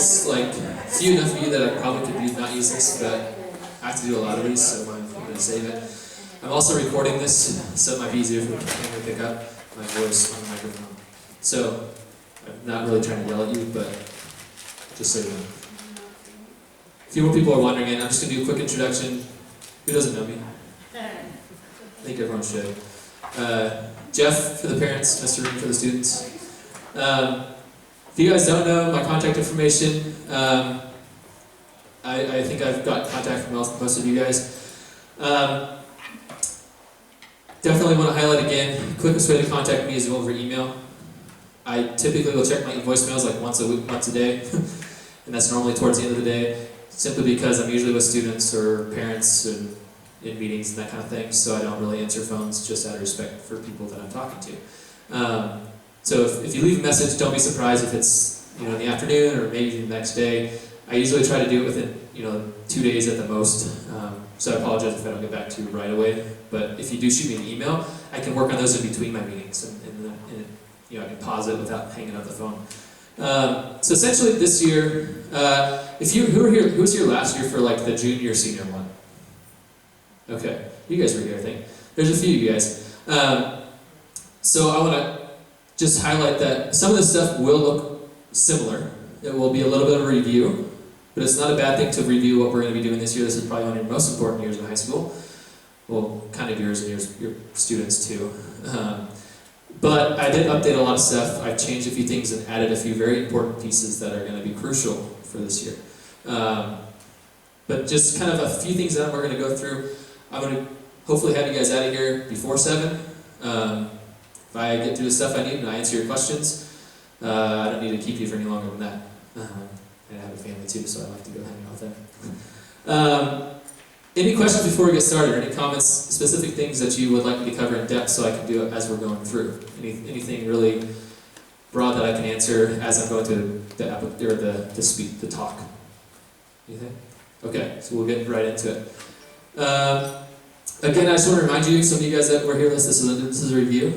there's like few enough of you that I probably could not use this, but I have to do a lot of these, so I'm going to save it. I'm also recording this, so it might be easier for me to pick up my voice on the microphone. So, I'm not really trying to yell at you, but just so you know. A few more people are wondering, and I'm just going to do a quick introduction. Who doesn't know me? I think everyone should. Jeff for the parents, Mr. Reed for the students. If you guys don't know my contact information, I think I've got contact from most of you guys. Definitely want to highlight again, quickest way to contact me is over email. I typically will check my voicemails like once a week, once a day, and that's normally towards the end of the day, simply because I'm usually with students or parents and in meetings and that kind of thing, so I don't really answer phones just out of respect for people that I'm talking to. So if you leave a message, don't be surprised if it's in the afternoon or maybe the next day. I usually try to do it within 2 days at the most. So I apologize if I don't get back to you right away. But if you do shoot me an email, I can work on those in between my meetings and I can pause it without hanging up the phone. So essentially this year, who was here last year for like the junior senior one? Okay, you guys were here, I think. There's a few of you guys. So I want to just highlight that some of this stuff will look similar. It will be a little bit of a review, but it's not a bad thing to review what we're going to be doing this year. This is probably one of your most important years in high school. Well, kind of yours and your students too. But I did update a lot of stuff. I've changed a few things and added a few very important pieces that are going to be crucial for this year. But just kind of a few things that we're going to go through. I'm going to hopefully have you guys out of here before 7. If I get through the stuff I need and I answer your questions, I don't need to keep you for any longer than that. And I have a family too, so I like to go hang out with them. Any questions before we get started, or any comments, specific things that you would like me to cover in depth so I can do it as we're going through? Anything really broad that I can answer as I'm going through the talk? Anything? Okay, so we'll get right into it. Again, I just want to remind you, some of you guys that were here, this is a review.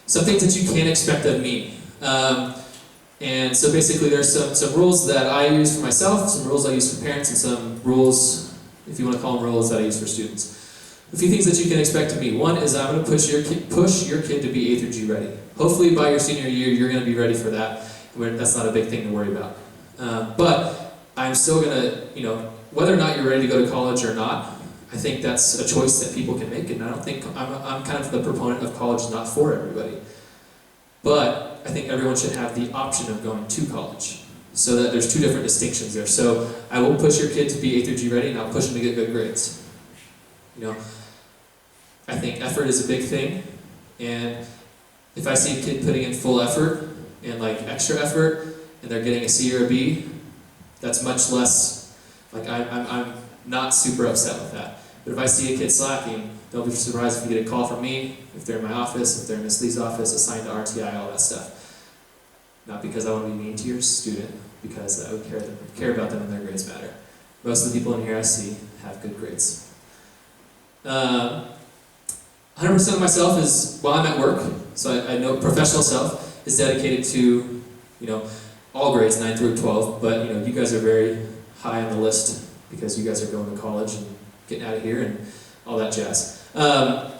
Some things that you can expect of me. And so basically there's some rules that I use for myself, some rules I use for parents, and some rules, if you want to call them rules, that I use for students. A few things that you can expect of me. One is I'm going to push your kid to be A through G ready. Hopefully by your senior year, you're going to be ready for that. That's not a big thing to worry about. But I'm still going to, whether or not you're ready to go to college or not, I think that's a choice that people can make, and I don't think, I'm kind of the proponent of college is not for everybody. But I think everyone should have the option of going to college, so that there's two different distinctions there. So I will push your kid to be A through G ready, and I'll push them to get good grades. I think effort is a big thing, and if I see a kid putting in full effort and like extra effort, and they're getting a C or a B, that's much less, like I'm not super upset with that. But if I see a kid slacking, don't be surprised if you get a call from me, if they're in my office, if they're in Miss Lee's office, assigned to RTI, all that stuff. Not because I want to be mean to your student, because I would care about them and their grades matter. Most of the people in here I see have good grades. 100% of myself is, while I'm at work, so I know professional self is dedicated to, all grades, 9 through 12, but you guys are very high on the list because you guys are going to college and getting out of here and all that jazz. And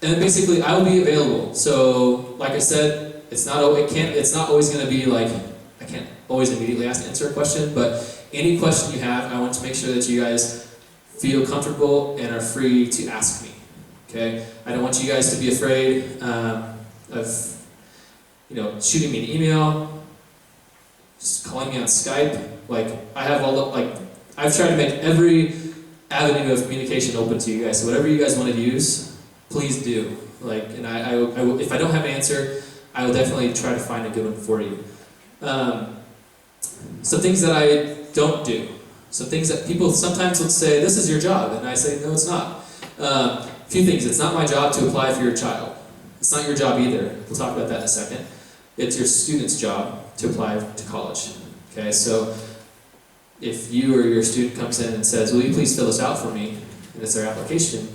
basically, I will be available. So, like I said, it's not always going to be like, I can't always immediately answer a question, but any question you have, I want to make sure that you guys feel comfortable and are free to ask me. Okay? I don't want you guys to be afraid of, shooting me an email, just calling me on Skype. Like, I have I've tried to make every avenue of communication open to you guys. So whatever you guys want to use, please do. And I will, if I don't have an answer, I will definitely try to find a good one for you. Some things that I don't do. Some things that people sometimes will say, this is your job. And I say, no, it's not. A few things. It's not my job to apply for your child. It's not your job either. We'll talk about that in a second. It's your student's job to apply to college. Okay, so if you or your student comes in and says, will you please fill this out for me, and it's their application,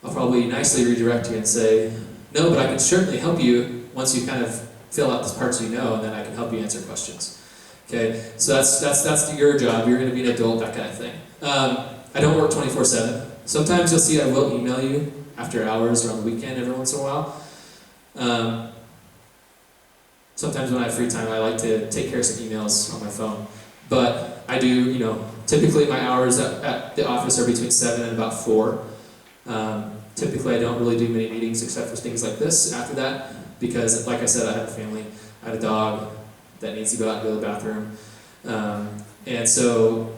I'll probably nicely redirect you and say, no, but I can certainly help you once you kind of fill out the parts and then I can help you answer questions. Okay, so that's your job. You're going to be an adult, that kind of thing. I don't work 24/7. Sometimes you'll see I will email you after hours or on the weekend every once in a while. Sometimes when I have free time, I like to take care of some emails on my phone. But I do, typically my hours at the office are between 7 and about 4. Typically I don't really do many meetings except for things like this after that, because like I said, I have a family, I have a dog that needs to go out and go to the bathroom. And so,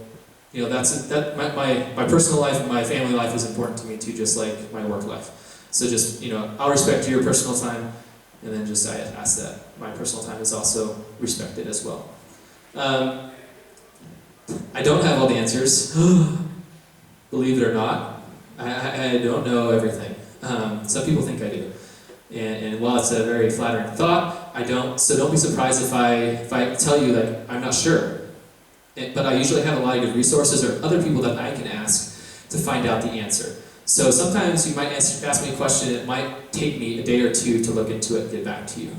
my personal life and my family life is important to me too, just like my work life. So just, I'll respect your personal time, and then just I ask that my personal time is also respected as well. I don't have all the answers, believe it or not. I don't know everything. Some people think I do. And while it's a very flattering thought, I don't. So don't be surprised if I tell you like I'm not sure. But I usually have a lot of good resources or other people that I can ask to find out the answer. So sometimes you might ask me a question, it might take me a day or two to look into it and get back to you.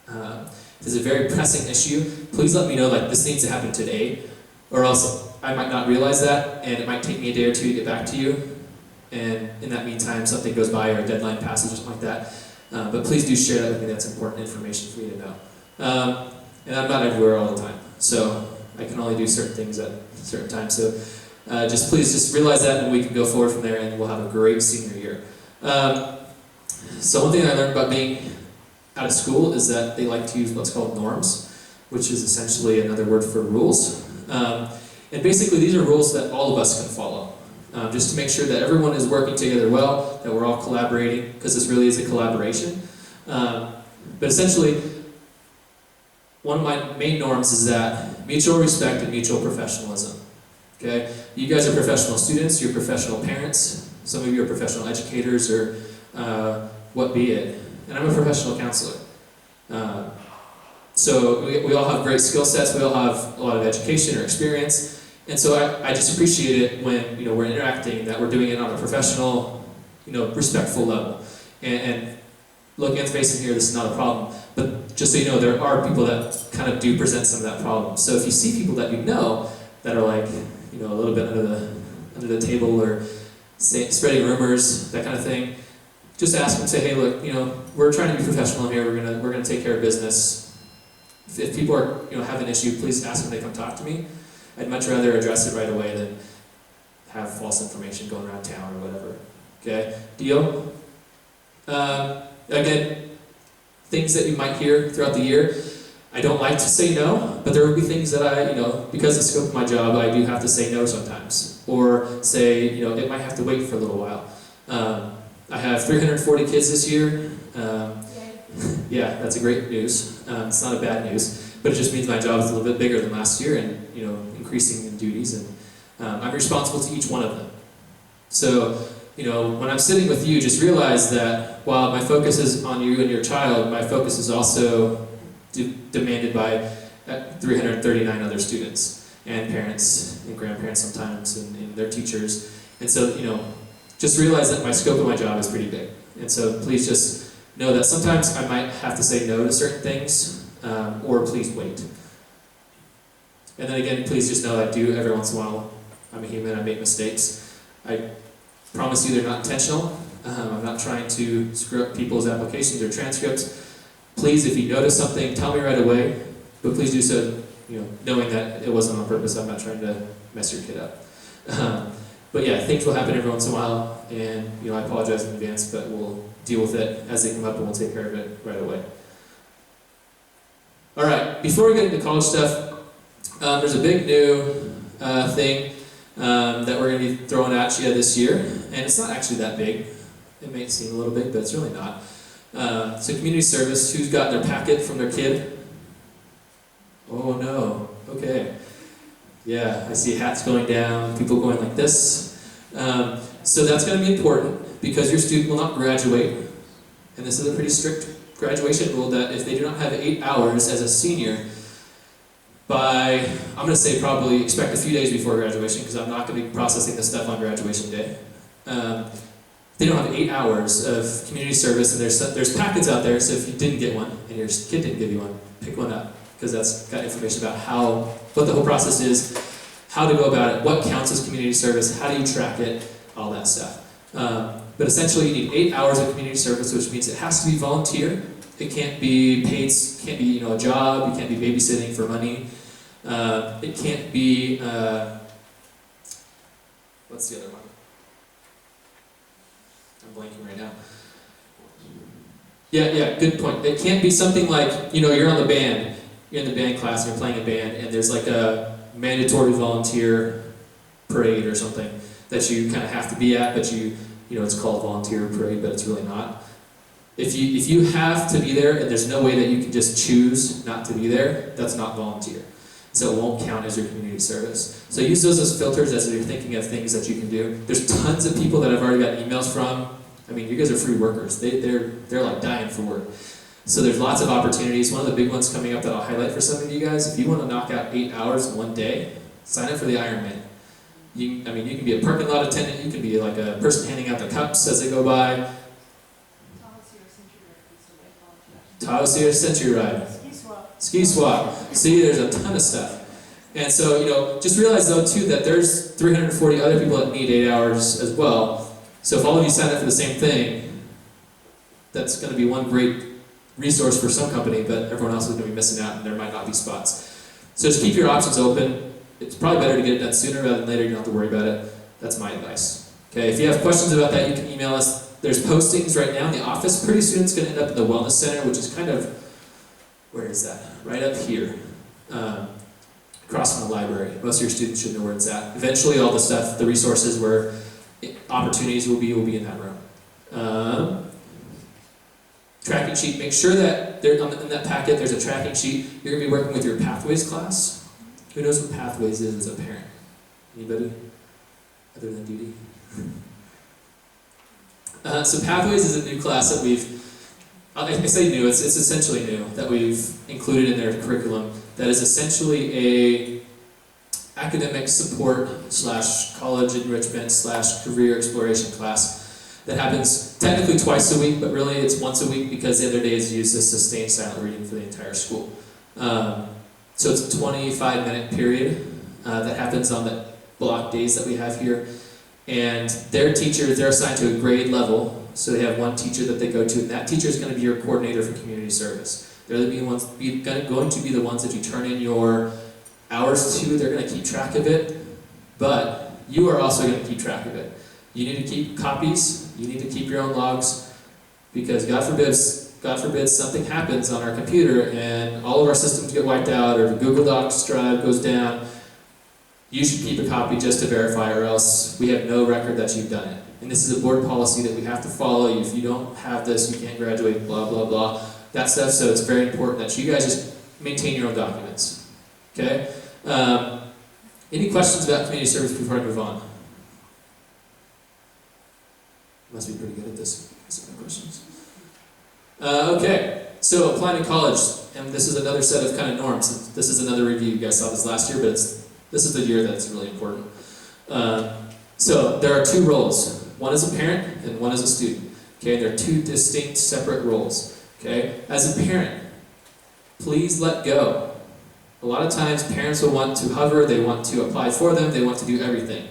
If it's a very pressing issue, please let me know like this needs to happen today, or else I might not realize that, and it might take me a day or two to get back to you. And in that meantime, something goes by or a deadline passes or something like that. But please do share that with me, that's important information for you to know. And I'm not everywhere all the time, so I can only do certain things at certain times. So please realize that, and we can go forward from there, and we'll have a great senior year. So one thing I learned about being out of school is that they like to use what's called norms, which is essentially another word for rules. And basically these are rules that all of us can follow. Just to make sure that everyone is working together well, that we're all collaborating, because this really is a collaboration. But essentially, one of my main norms is that mutual respect and mutual professionalism. Okay? You guys are professional students, you're professional parents, some of you are professional educators, or what be it. And I'm a professional counselor. So we all have great skill sets, we all have a lot of education or experience. And so I just appreciate it when we're interacting, that we're doing it on a professional, respectful level. And looking at the face in here, this is not a problem. But just so you know, there are people that kind of do present some of that problem. So if you see people that that are like, a little bit under the table or spreading rumors, that kind of thing, just ask them, say, hey, look, we're trying to be professional in here. We're gonna take care of business. If people are have an issue, please ask them to come talk to me. I'd much rather address it right away than have false information going around town or whatever. Okay, deal? Again, things that you might hear throughout the year. I don't like to say no, but there will be things that because of the scope of my job, I do have to say no sometimes. Or say, it might have to wait for a little while. I have 340 kids this year. Yeah, that's a great news. It's not a bad news, but it just means my job is a little bit bigger than last year, and increasing in duties, and I'm responsible to each one of them. So, when I'm sitting with you, just realize that while my focus is on you and your child, my focus is also demanded by 339 other students, and parents, and grandparents sometimes, and their teachers. And so, just realize that my scope of my job is pretty big. And so please just know that sometimes I might have to say no to certain things, or please wait. And then again, please just know that I do every once in a while. I'm a human, I make mistakes. I promise you they're not intentional. I'm not trying to screw up people's applications or transcripts. Please, if you notice something, tell me right away. But please do so, knowing that it wasn't on purpose. I'm not trying to mess your kid up. But yeah, things will happen every once in a while, and I apologize in advance, but we'll deal with it as they come up, and we'll take care of it right away. All right, before we get into college stuff, there's a big new thing that we're going to be throwing at you this year, and it's not actually that big. It may seem a little big, but it's really not. So community service, who's got their packet from their kid? Oh no, okay. Yeah, I see hats going down, people going like this. So that's going to be important, because your student will not graduate, and this is a pretty strict graduation rule that if they do not have 8 hours as a senior, I'm going to say probably expect a few days before graduation, because I'm not going to be processing this stuff on graduation day. They don't have 8 hours of community service, and there's packets out there, so if you didn't get one, and your kid didn't give you one, pick one up, because that's got information about what the whole process is, how to go about it, what counts as community service, how do you track it, all that stuff. But essentially you need 8 hours of community service, which means it has to be volunteer. It can't be paid, can't be a job, you can't be babysitting for money. It can't be, what's the other one? I'm blanking right now. Yeah, good point. It can't be something like, you're on the band, you're in the band class and you're playing a band and there's like a mandatory volunteer parade or something that you kind of have to be at, but it's called volunteer parade, but it's really not. If you have to be there and there's no way that you can just choose not to be there, that's not volunteer. So it won't count as your community service. So use those as filters as you're thinking of things that you can do. There's tons of people that I've already got emails from. I mean, you guys are free workers. They're like dying for work. So there's lots of opportunities. One of the big ones coming up that I'll highlight for some of you guys, if you want to knock out 8 hours in one day, sign up for the Ironman. You can be a parking lot attendant, you can be like a person handing out the cups as they go by. Tahoe Century Ride. Ski swap. See, there's a ton of stuff. And so, just realize though too that there's 340 other people that need 8 hours as well. So if all of you sign up for the same thing, that's going to be one great resource for some company, but everyone else is going to be missing out and there might not be spots. So just keep your options open. It's probably better to get it done sooner rather than later. You don't have to worry about it. That's my advice. Okay, if you have questions about that, you can email us. There's postings right now in the office. Pretty soon it's going to end up in the Wellness Center, which is kind of, where is that? Right up here, across from the library. Most of your students should know where it's at. Eventually all the stuff, the resources where opportunities will be in that room. Tracking sheet, make sure that in that packet there's a tracking sheet. You're going to be working with your Pathways class. Who knows what Pathways is as a parent? Anybody? Other than Duty? So Pathways is a new class that I say new, it's essentially new, that we've included in their curriculum, that is essentially a academic support / college enrichment / career exploration class that happens technically twice a week, but really it's once a week because the other day is used as sustained silent reading for the entire school. So it's a 25-minute period that happens on the block days that we have here. And their teachers, they're assigned to a grade level, so they have one teacher that they go to, and that teacher is going to be your coordinator for community service. They're going to be the ones that you turn in your hours to. They're going to keep track of it, but you are also going to keep track of it. You need to keep copies, you need to keep your own logs, because God forbid something happens on our computer and all of our systems get wiped out, or the Google Docs drive goes down. You should keep a copy just to verify, or else we have no record that you've done it. And this is a board policy that we have to follow. If you don't have this, you can't graduate, blah, blah, blah, that stuff. So it's very important that you guys just maintain your own documents. Okay? Any questions about community service before I move on? Must be pretty good at this. No questions. Okay, so applying to college, and this is another set of kind of norms. This is another review. You guys saw this last year, but this is the year that's really important. So there are two roles. One is a parent and one is a student. Okay, they're two distinct, separate roles. Okay, as a parent, please let go. A lot of times parents will want to hover, they want to apply for them, they want to do everything.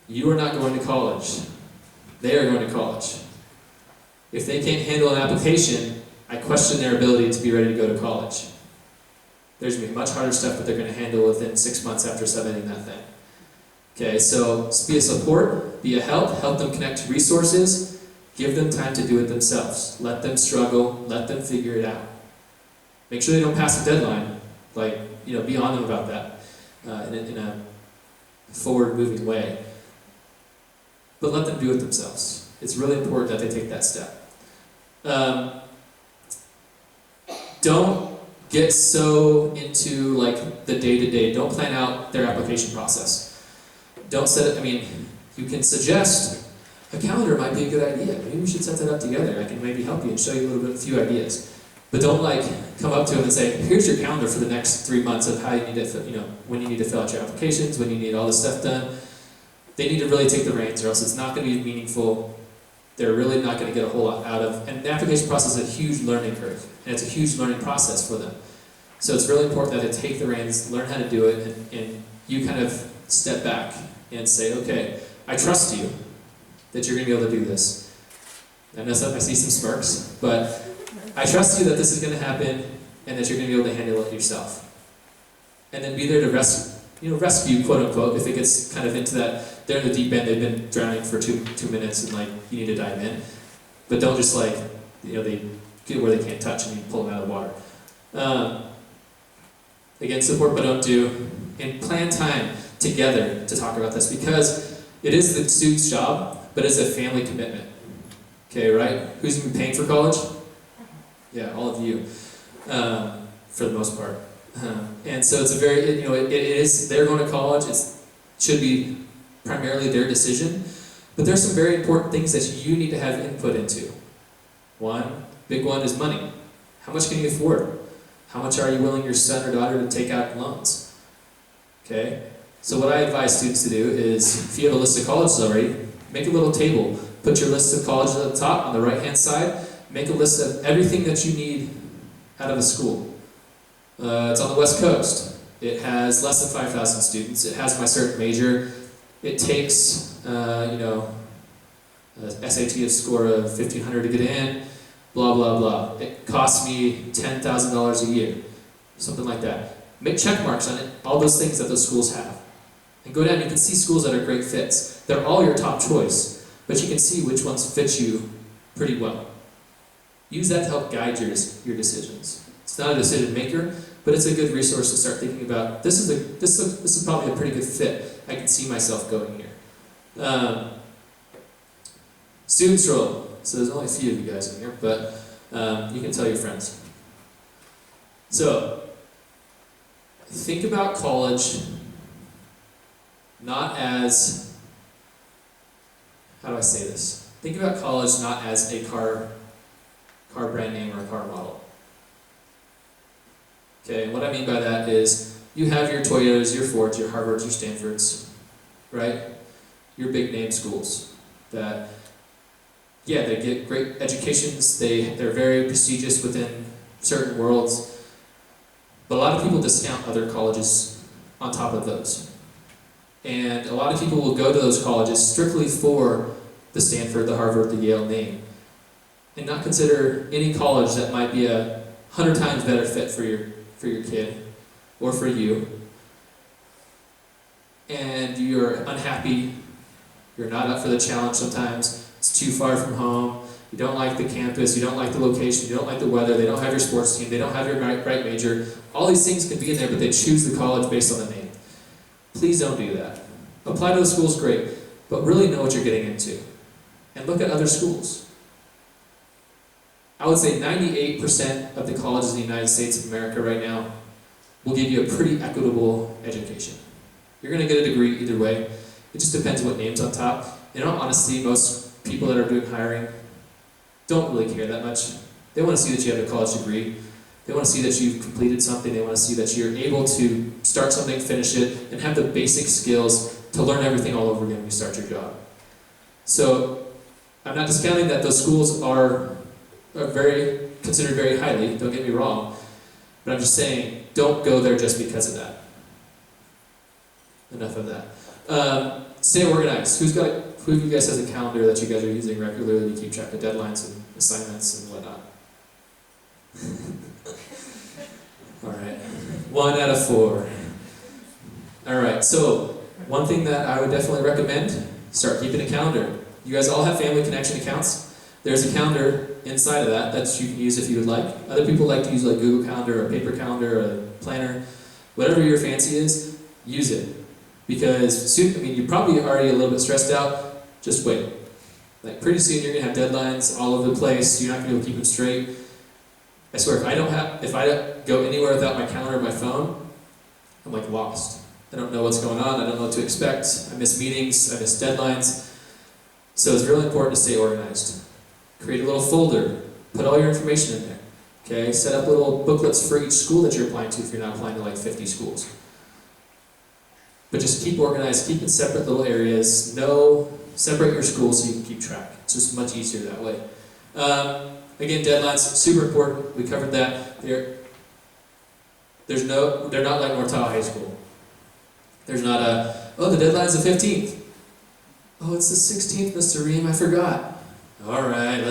You are not going to college. They are going to college. If they can't handle an application, I question their ability to be ready to go to college. There's going to be much harder stuff that they're going to handle within 6 months after submitting that thing. Okay, so be a support, be a help them connect to resources, give them time to do it themselves. Let them struggle, let them figure it out. Make sure they don't pass a deadline. Be on them about that in a forward-moving way. But let them do it themselves. It's really important that they take that step. Don't get so into the day-to-day. Don't plan out their application process. Don't set it, you can suggest a calendar might be a good idea. Maybe we should set that up together. I can maybe help you and show you a few ideas. But don't come up to them and say, here's your calendar for the next 3 months of how you need to, when you need to fill out your applications, when you need all this stuff done. They need to really take the reins, or else it's not going to be meaningful. They're really not going to get a whole lot out of. And the application process is a huge learning curve, and it's a huge learning process for them. So it's really important that they take the reins, learn how to do it, and you kind of step back and say, okay, I trust you that you're going to be able to do this. I know I see some smirks, but I trust you that this is going to happen and that you're going to be able to handle it yourself. And then be there to rescue, quote unquote, if it gets kind of into that, they're in the deep end, they've been drowning for two minutes and like, you need to dive in. But don't just like, they get where they can't touch and you pull them out of the water. Again, support but don't do. And plan time together to talk about this, because it is the student's job, but it's a family commitment. Okay, right? Who's going to be paying for college? Yeah, all of you, for the most part. And so it's a very, it is, they're going to college, it should be primarily their decision, but there's some very important things that you need to have input into. One, big one is money. How much can you afford? How much are you willing your son or daughter to take out in loans? Okay? So what I advise students to do is, if you have a list of colleges already, make a little table. Put your list of colleges at the top on the right-hand side. Make a list of everything that you need out of a school. It's on the West Coast. It has less than 5,000 students. It has my certain major. It takes, a SAT score of 1,500 to get in. Blah, blah, blah. It costs me $10,000 a year. Something like that. Make check marks on it, all those things that those schools have. And go down, you can see schools that are great fits. They're all your top choice, but you can see which ones fit you pretty well. Use that to help guide your decisions. It's not a decision maker, but it's a good resource to start thinking about, this is probably a pretty good fit. I can see myself going here. Students' role. So there's only a few of you guys in here, but you can tell your friends. So, think about college not as, how do I say this? Think about college not as a car brand name or a car model. Okay, and what I mean by that is, you have your Toyotas, your Fords, your Harvards, your Stanfords, right? Your big name schools that, yeah, they get great educations, they're very prestigious within certain worlds, but a lot of people discount other colleges on top of those. And a lot of people will go to those colleges strictly for the Stanford, the Harvard, the Yale name, and not consider any college that might be 100 times better fit for your kid or for you. And you're unhappy, you're not up for the challenge sometimes, it's too far from home, you don't like the campus, you don't like the location, you don't like the weather, they don't have your sports team, they don't have your right major. All these things can be in there, but they choose the college based on the name. Please don't do that. Apply to the schools, great, but really know what you're getting into. And look at other schools. I would say 98% of the colleges in the United States of America right now will give you a pretty equitable education. You're going to get a degree either way. It just depends what name's on top. In all honesty, most people that are doing hiring don't really care that much. They want to see that you have a college degree. They want to see that you've completed something. They want to see that you're able to start something, finish it, and have the basic skills to learn everything all over again when you start your job. So I'm not discounting that those schools are considered very highly, don't get me wrong, but I'm just saying, don't go there just because of that. Enough of that. Stay organized. Who of you guys has a calendar that you guys are using regularly to keep track of deadlines and assignments and whatnot? All right. 1 out of 4. All right. So one thing that I would definitely recommend, start keeping a calendar. You guys all have family connection accounts. There's a calendar inside of that you can use if you would like. Other people like to use like Google Calendar or a paper calendar or a planner. Whatever your fancy is, use it. Because soon, you're probably already a little bit stressed out. Just wait. Like pretty soon you're gonna have deadlines all over the place. You're not gonna be able to keep them straight. I swear, if I go anywhere without my calendar or my phone, I'm like lost. I don't know what's going on. I don't know what to expect. I miss meetings. I miss deadlines. So it's really important to stay organized. Create a little folder. Put all your information in there. Okay. Set up little booklets for each school that you're applying to if you're not applying to like 50 schools. But just keep organized, keep in separate little areas. Separate your schools so you can keep track. It's just much easier that way. Again, deadlines, super important. We covered that. they're not like North Tahoe High School. There's not oh, the deadline's the 15th. Oh, it's the 16th, Mr. Ream, I forgot. All right,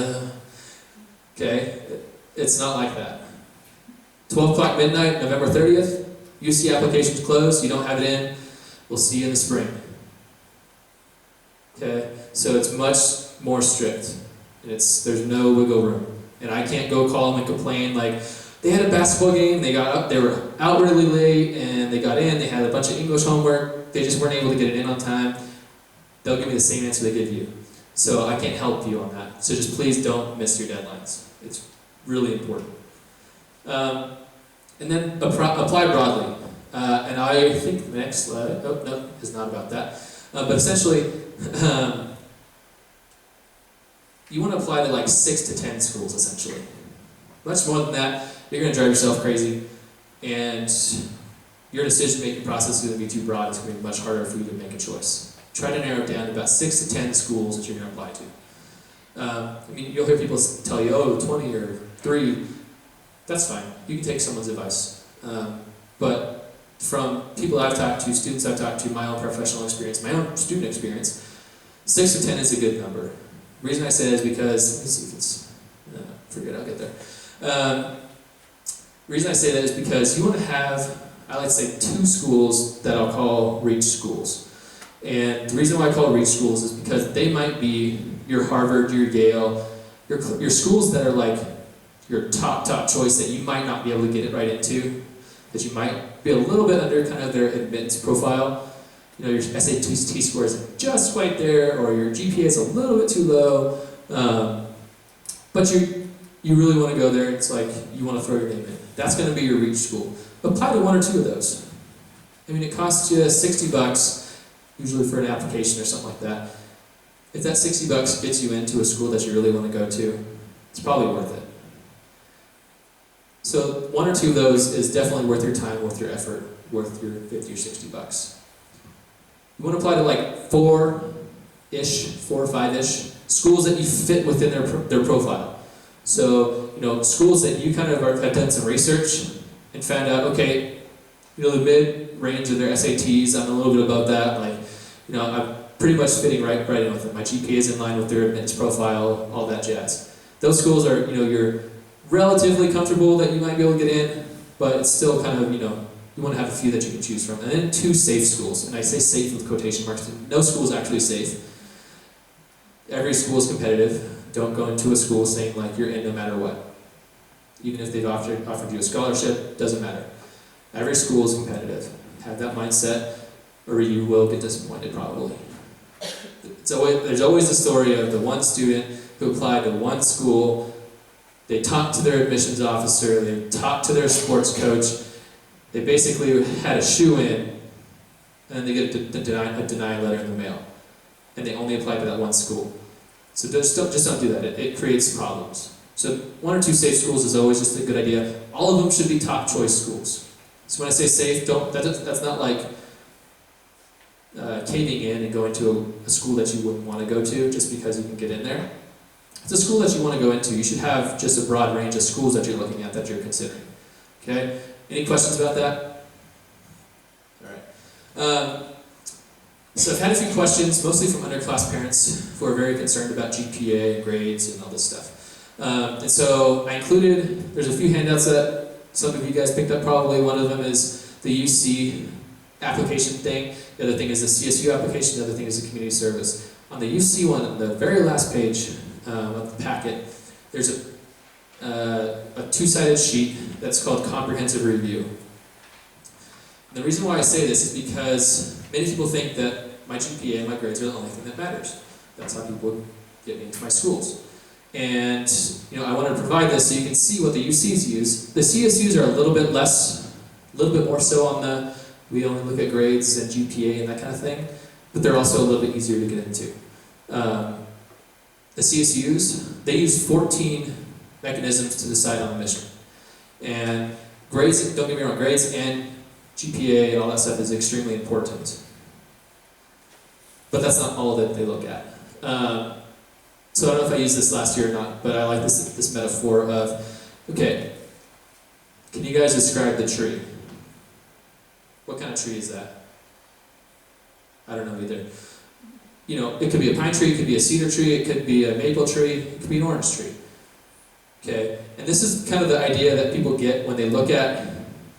okay, it's not like that. 12 o'clock midnight, November 30th, UC application's closed, you don't have it in, we'll see you in the spring. Okay, so it's much more strict. There's no wiggle room. And I can't go call them and complain like, they had a basketball game, they were out really late, and they got in, they had a bunch of English homework, they just weren't able to get it in on time. They'll give me the same answer they give you. So I can't help you on that. So just please don't miss your deadlines. It's really important. And then apply broadly. And I think the next slide, oh no, is not about that. But essentially, you want to apply to like 6 to 10 schools essentially. Much more than that, you're going to drive yourself crazy, and your decision-making process is going to be too broad. It's going to be much harder for you to make a choice. Try to narrow it down to about 6 to 10 schools that you're going to apply to. I mean, you'll hear people tell you, oh, 20 or 3. That's fine. You can take someone's advice. But from people I've talked to, students I've talked to, my own professional experience, my own student experience, 6 to 10 is a good number. The reason I say that is because, let me see if it's, forget, I'll get there. The reason I say that is because you want to have, I like to say, 2 schools that I'll call reach schools. And the reason why I call reach schools is because they might be your Harvard, your Yale, your schools that are like your top choice that you might not be able to get it right into, that you might be a little bit under kind of their admittance profile. You know, your SAT score isn't just quite there, or your GPA is a little bit too low, but you really want to go there. It's like you want to throw your name in. That's going to be your reach school. Apply to 1 or 2 of those. I mean, it costs you $60, usually for an application or something like that. If that $60 gets you into a school that you really want to go to, it's probably worth it. So 1 or 2 of those is definitely worth your time, worth your effort, worth your $50 or $60. You want to apply to like 4-ish, 4 or 5-ish schools that you fit within their profile. So, you know, schools that you kind of have done some research and found out, okay, you know, the mid-range of their SATs, I'm a little bit above that, like, you know, I'm pretty much fitting right in with them. My GPA is in line with their admittance profile, all that jazz. Those schools are, you know, you're relatively comfortable that you might be able to get in, but it's still kind of, you know, you want to have a few that you can choose from. And then 2 safe schools, and I say safe with quotation marks. No school is actually safe. Every school is competitive. Don't go into a school saying like you're in no matter what. Even if they've offered you a scholarship, doesn't matter. Every school is competitive. Have that mindset, or you will get disappointed probably. There's always the story of the one student who applied to one school. They talked to their admissions officer, they talked to their sports coach, they basically had a shoe-in, and then they get a denial letter in the mail. And they only applied to that one school. So just don't do that. It creates problems. So 1 or 2 safe schools is always just a good idea. All of them should be top choice schools. So when I say safe, that's not like caving in and going to a school that you wouldn't want to go to just because you can get in there. It's a school that you want to go into. You should have just a broad range of schools that you're looking at, that you're considering. Okay? Any questions about that? All right. So I've had a few questions, mostly from underclass parents who are very concerned about GPA and grades and all this stuff. And so I included, there's a few handouts that some of you guys picked up probably. One of them is the UC application thing. The other thing is the CSU application. The other thing is the community service. On the UC one, on the very last page of the packet, there's a 2-sided sheet that's called comprehensive review. And the reason why I say this is because many people think that my GPA and my grades are the only thing that matters. That's how people get me into my schools. And you know, I wanted to provide this so you can see what the UCs use. The CSUs are a little bit less, a little bit more so on the, we only look at grades and GPA and that kind of thing, but they're also a little bit easier to get into. The CSUs, they use 14 mechanisms to decide on admission. And grades, don't get me wrong, grades and GPA and all that stuff is extremely important. But that's not all that they look at. So I don't know if I used this last year or not, but I like this metaphor of, okay, can you guys describe the tree? What kind of tree is that? I don't know either. You know, it could be a pine tree, it could be a cedar tree, it could be a maple tree, it could be an orange tree. Okay? And this is kind of the idea that people get when they look at,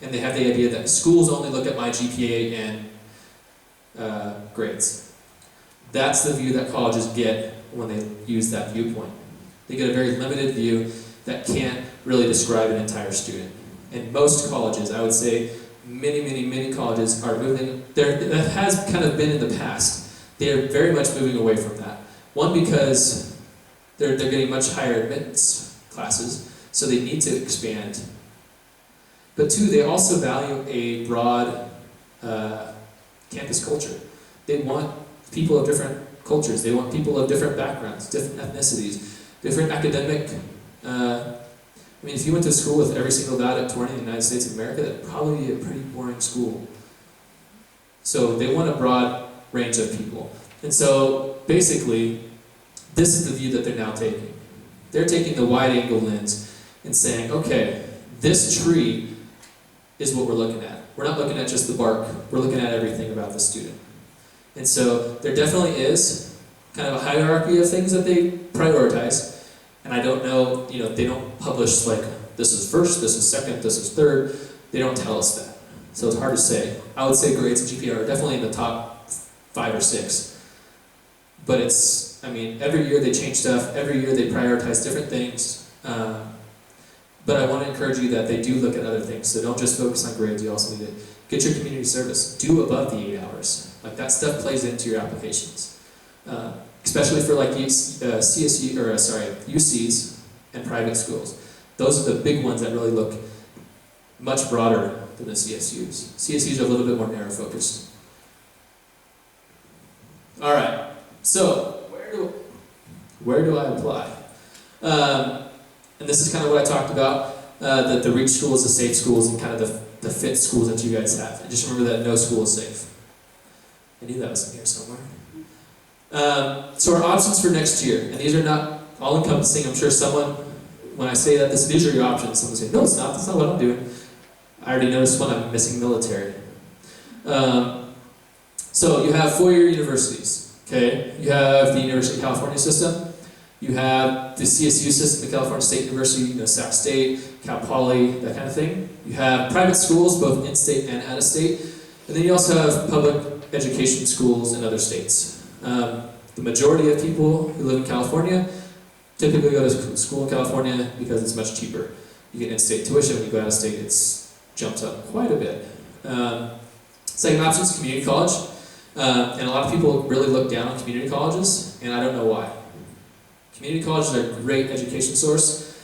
and they have the idea that schools only look at my GPA and grades. That's the view that colleges get when they use that viewpoint. They get a very limited view that can't really describe an entire student. And most colleges, I would say, many colleges are moving, that has kind of been in the past. They're very much moving away from that. One, because they're getting much higher admittance classes, so they need to expand. But two, they also value a broad campus culture. They want people of different cultures. They want people of different backgrounds, different ethnicities, different academic. I mean, if you went to school with every single valedictorian in the United States of America, that'd probably be a pretty boring school. So they want a broad range of people. And so, basically, this is the view that they're now taking. They're taking the wide-angle lens and saying, okay, this tree is what we're looking at. We're not looking at just the bark. We're looking at everything about the student. And so, there definitely is kind of a hierarchy of things that they prioritize. And I don't know, you know, they don't publish like, this is first, this is second, this is third. They don't tell us that. So it's hard to say. I would say grades and GPA are definitely in the top 5 or 6. But it's, I mean, every year they change stuff, every year they prioritize different things. But I want to encourage you that they do look at other things. So don't just focus on grades, you also need to get your community service. Do above the 8 hours. Like that stuff plays into your applications. Especially for like UCs and private schools. Those are the big ones that really look much broader than the CSUs. CSUs are a little bit more narrow focused. All right, so where do I apply? And this is kind of what I talked about, that the reach schools, the safe schools, and kind of the fit schools that you guys have. And just remember that no school is safe. I knew that was in here somewhere. So our options for next year, and these are not all-encompassing. I'm sure someone, when I say that these are your options, someone will say, no, it's not. That's not what I'm doing. I already noticed one. I'm missing military. So you have 4-year universities. Okay, you have the University of California system. You have the CSU system, the California State University, you know, Sac State, Cal Poly, that kind of thing. You have private schools, both in-state and out-of-state. And then you also have public education schools in other states. The majority of people who live in California typically go to school in California because it's much cheaper. You get in-state tuition. When you go out-of-state, it's jumps up quite a bit. Second option is community college. And a lot of people really look down on community colleges, and I don't know why. Community colleges are a great education source.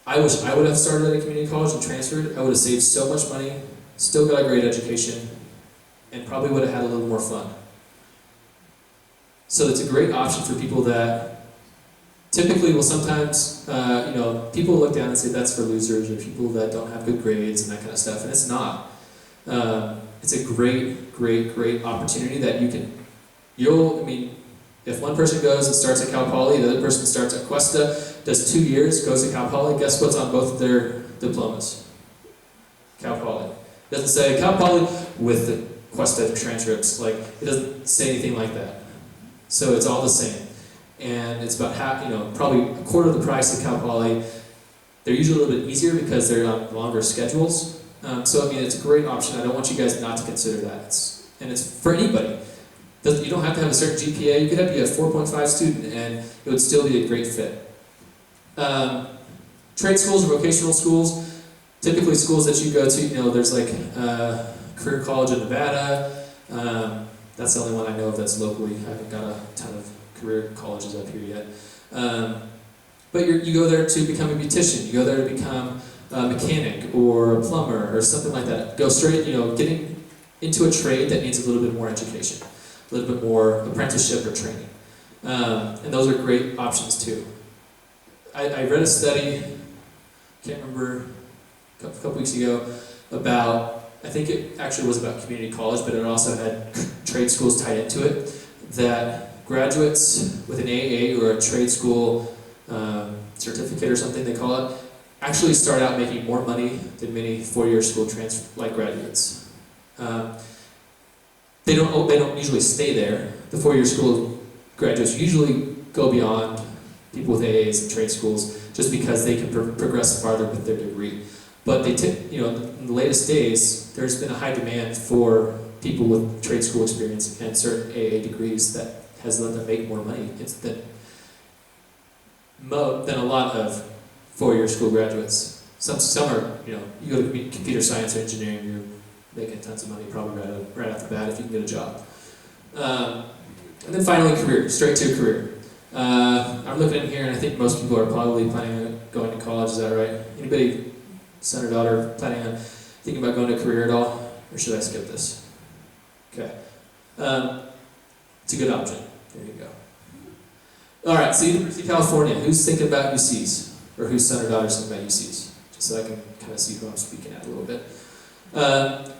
I wish I would have started at a community college and transferred. I would have saved so much money, still got a great education, and probably would have had a little more fun. So it's a great option for people that typically will sometimes, you know, people look down and say that's for losers or people that don't have good grades and that kind of stuff, and it's not. It's a great opportunity that I mean, if one person goes and starts at Cal Poly, the other person starts at Cuesta, does 2 years, goes to Cal Poly, guess what's on both of their diplomas? Cal Poly. It doesn't say Cal Poly with the Cuesta transcripts, like, it doesn't say anything like that. So it's all the same. And it's about half, you know, probably a quarter of the price of Cal Poly. They're usually a little bit easier because they're on longer schedules. So I mean, it's a great option. I don't want you guys not to consider that. And it's for anybody. You don't have to have a certain GPA. You could be a 4.5 student and it would still be a great fit. Trade schools or vocational schools, typically schools that you go to, you know, there's like Career College in Nevada. That's the only one I know of that's locally. I haven't got a ton of career colleges up here yet. But you go there to become a beautician. You go there to become a mechanic or a plumber or something like that. Go straight, you know, getting into a trade that needs a little bit more education, a little bit more apprenticeship or training. And those are great options too. I read a study, can't remember, a couple weeks ago, about, I think it actually was about community college, but it also had trade schools tied into it, that graduates with an AA or a trade school certificate or something they call it, actually start out making more money than many four-year school like graduates. They don't usually stay there. The four-year school graduates usually go beyond people with AAs and trade schools just because they can progress farther with their degree. But they in the latest days, there's been a high demand for people with trade school experience and certain AA degrees that has let them make more money than a lot of four-year school graduates. Some are, you go to computer science or engineering, you're making tons of money probably right off the bat if you can get a job. And then finally, career, straight to a career. I'm looking in here, and I think most people are probably planning on going to college. Is that right? Anybody, son or daughter, planning on thinking about going to a career at all, or should I skip this? Okay, it's a good option. There you go. All right, so University of California. Who's thinking about UCs, or whose son or daughter's thinking about UCs? Just so I can kind of see who I'm speaking at a little bit.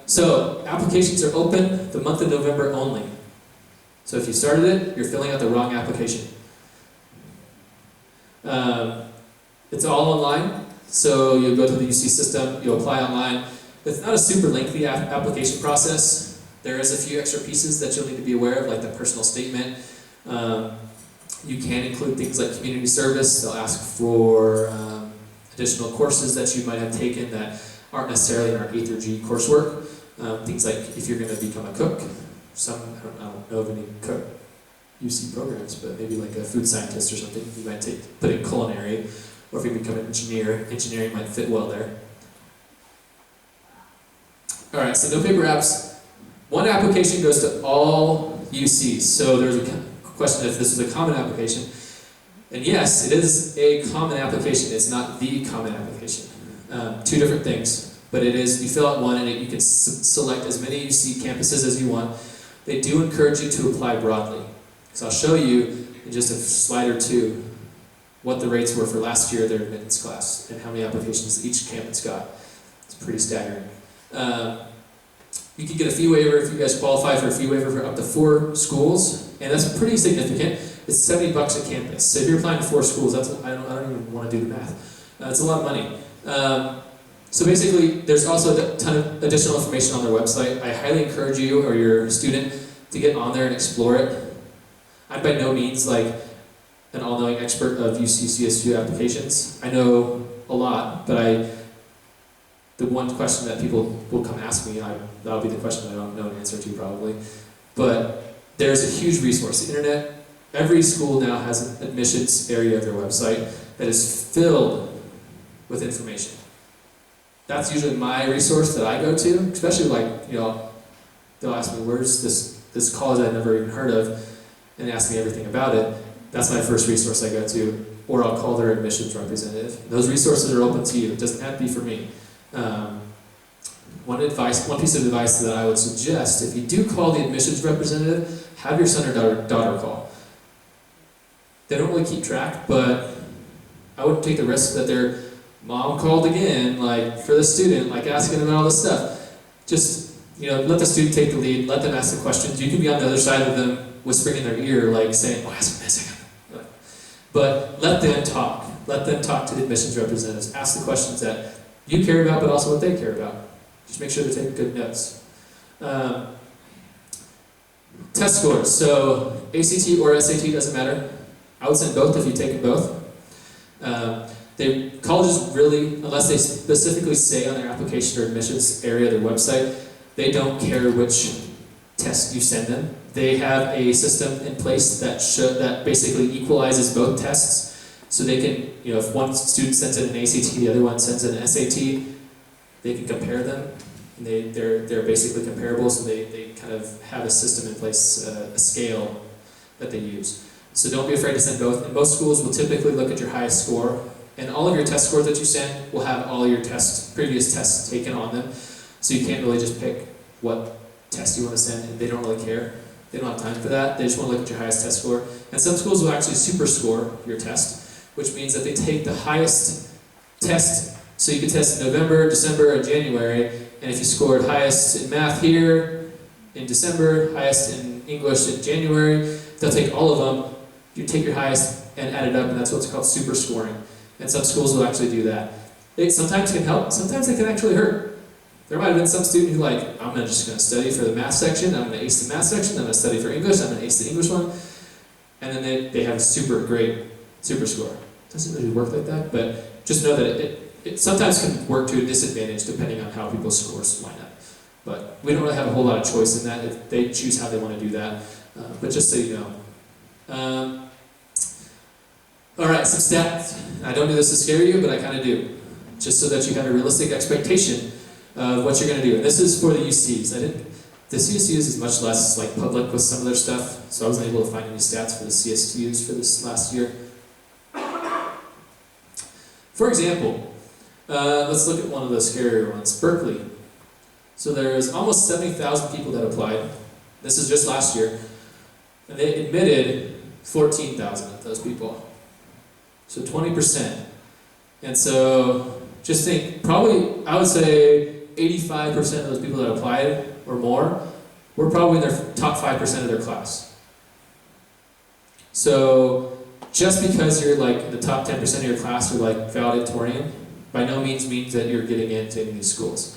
So applications are open the month of November only. So if you started it, you're filling out the wrong application. It's all online, so you'll go to the UC system, you'll apply online. It's not a super lengthy application process. There is a few extra pieces that you'll need to be aware of, like the personal statement. You can include things like community service. They'll ask for additional courses that you might have taken that aren't necessarily in our A through G coursework. Things like if you're going to become a cook. I don't know of any cook UC programs, but maybe like a food scientist or something you might put in culinary, or if you become an engineer, engineering might fit well there. All right, so no paper apps. One application goes to all UCs. So there's a question if this is a common application. And yes, it is a common application. It's not the common application. Two different things, but it is, you fill out one and you can select as many UC campuses as you want. They do encourage you to apply broadly. So I'll show you in just a slide or two what the rates were for last year of their admittance class and how many applications each campus got. It's pretty staggering. You can get a fee waiver if you guys qualify for a fee waiver for up to 4 schools, and that's pretty significant. It's $70 a campus. So if you're applying to 4 schools, I don't even want to do the math. That's a lot of money. So basically, there's also a ton of additional information on their website. I highly encourage you or your student to get on there and explore it. I'm by no means like an all-knowing expert of UC-CSU applications. I know a lot, but the one question that people will come ask me, that'll be the question that I don't know an answer to probably. But there's a huge resource. The internet, every school now has an admissions area of their website that is filled with information. That's usually my resource that I go to, especially like, they'll ask me, where's this college I've never even heard of, and ask me everything about it. That's my first resource I go to, or I'll call their admissions representative. Those resources are open to you. It doesn't have to be for me. One piece of advice that I would suggest, if you do call the admissions representative, have your son or daughter call. They don't really keep track, but I wouldn't take the risk that their mom called again, like for the student, like asking them all this stuff. Just, let the student take the lead, let them ask the questions. You can be on the other side of them, whispering in their ear, like saying, oh, ask them. But let them talk. Let them talk to the admissions representatives. Ask the questions that you care about, but also what they care about. Just make sure they're taking good notes. Test scores. So ACT or SAT doesn't matter. I would send both if you've taken both. Colleges really, unless they specifically say on their application or admissions area of their website, they don't care which test you send them. They have a system in place that basically equalizes both tests, so they can, if one student sends in an ACT, the other one sends in an SAT, they can compare them. And they're basically comparable, so they kind of have a system in place, a scale that they use. So don't be afraid to send both. And most schools will typically look at your highest score, and all of your test scores that you send will have all your previous tests taken on them. So you can't really just pick what test you want to send, and they don't really care. They don't have time for that. They just want to look at your highest test score. And some schools will actually super score your test, which means that they take the highest test. So you can test in November, December, or January, and if you scored highest in math here in December, highest in English in January, they'll take all of them, you take your highest and add it up, and that's what's called super scoring. And some schools will actually do that. It sometimes can help, sometimes it can actually hurt. There might have been some student who like, I'm just going to study for the math section, I'm going to ace the math section, I'm going to study for English, I'm going to ace the English one, and then they have a super great super score. It doesn't really work like that, but just know that it sometimes can work to a disadvantage depending on how people's scores line up. But we don't really have a whole lot of choice in that if they choose how they want to do that. But just so you know. Alright, some stats. I don't do this to scare you, but I kind of do. Just so that you have a realistic expectation of what you're going to do. And this is for the UCs. The CSUs is much less like public with some of their stuff, so I wasn't able to find any stats for the CSUs for this last year. For example, let's look at one of the scarier ones, Berkeley. So there's almost 70,000 people that applied. This is just last year. And they admitted 14,000 of those people. So 20%. And so just think, probably, I would say 85% of those people that applied or more were probably in their top 5% of their class. So just because you're like in the top 10% of your class or like valedictorian, by no means that you're getting into any of these schools.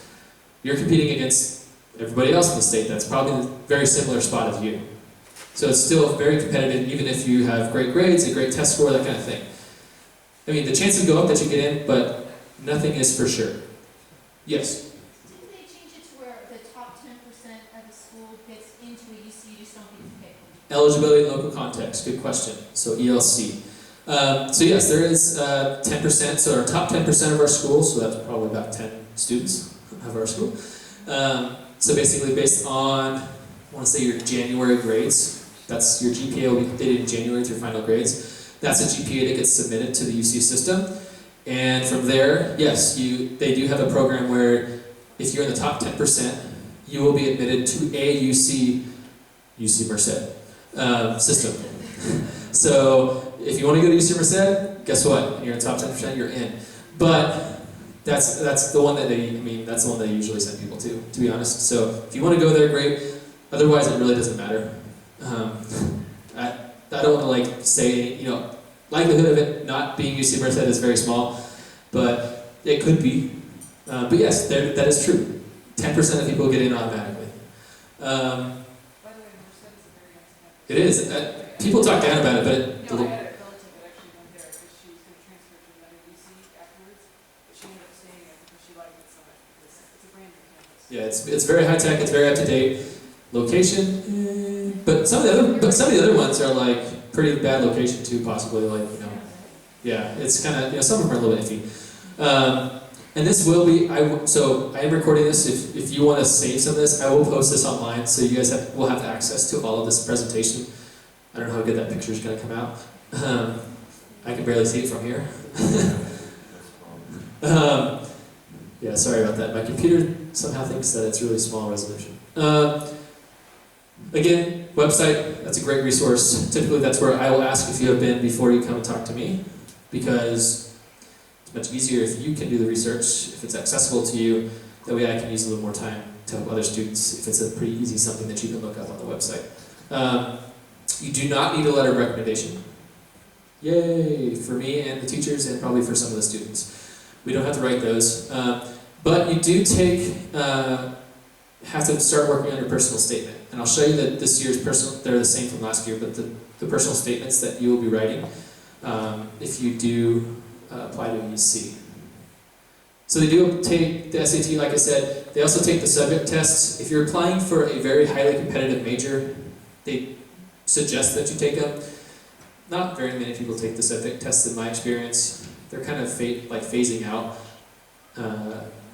You're competing against everybody else in the state that's probably in a very similar spot as you. So it's still very competitive even if you have great grades, a great test score, that kind of thing. I mean, the chances go up that you get in, but nothing is for sure. Yes? Didn't they change it to where the top 10% of the school gets into a UC, you just don't get to pick? Eligibility in local context, good question. So ELC. So yes, there is 10%, so our top 10% of our school, so that's probably about 10 students of our school. So basically based on, I want to say your January grades, that's your GPA will be updated in January to your final grades. That's a GPA that gets submitted to the UC system. And from there, yes, they do have a program where if you're in the top 10%, you will be admitted to a UC Merced system. So if you want to go to UC Merced, guess what? You're in the top 10%, you're in. But that's the one that that's the one that they usually send people to be honest. So if you want to go there, great. Otherwise, it really doesn't matter. I don't want to say, likelihood of it not being UC Merced is very small, but it could be. But yes, that is true. 10% of people get in automatically. By the way, Merced is a very nice campus. It is. People talk down about it, but I had a relative that actually went there because she was going to transfer to another UC afterwards, but she ended up staying there because she liked it so much because it's a brand new campus. yeah, it's very high tech. It's very up to date. Location, but some of the other ones are like pretty bad location too, possibly yeah, it's kind of some of them are a little bit iffy. And this will be so I am recording this. If you want to save some of this, I will post this online so you guys will have access to all of this presentation. I don't know how good that picture is going to come out. I can barely see it from here. Yeah, sorry about that. My computer somehow thinks that it's really small resolution. Again, website, that's a great resource. Typically that's where I will ask if you have been before you come and talk to me, because it's much easier if you can do the research, if it's accessible to you. That way I can use a little more time to help other students if it's a pretty easy something that you can look up on the website. You do not need a letter of recommendation. Yay, for me and the teachers and probably for some of the students. We don't have to write those. But you do have to start working on your personal statement. And I'll show you that this year's they're the same from last year, but the personal statements that you will be writing if you do apply to a UC. So they do take the SAT, like I said. They also take the subject tests. If you're applying for a very highly competitive major, they suggest that you take them. Not very many people take the subject tests in my experience. They're kind of phasing out.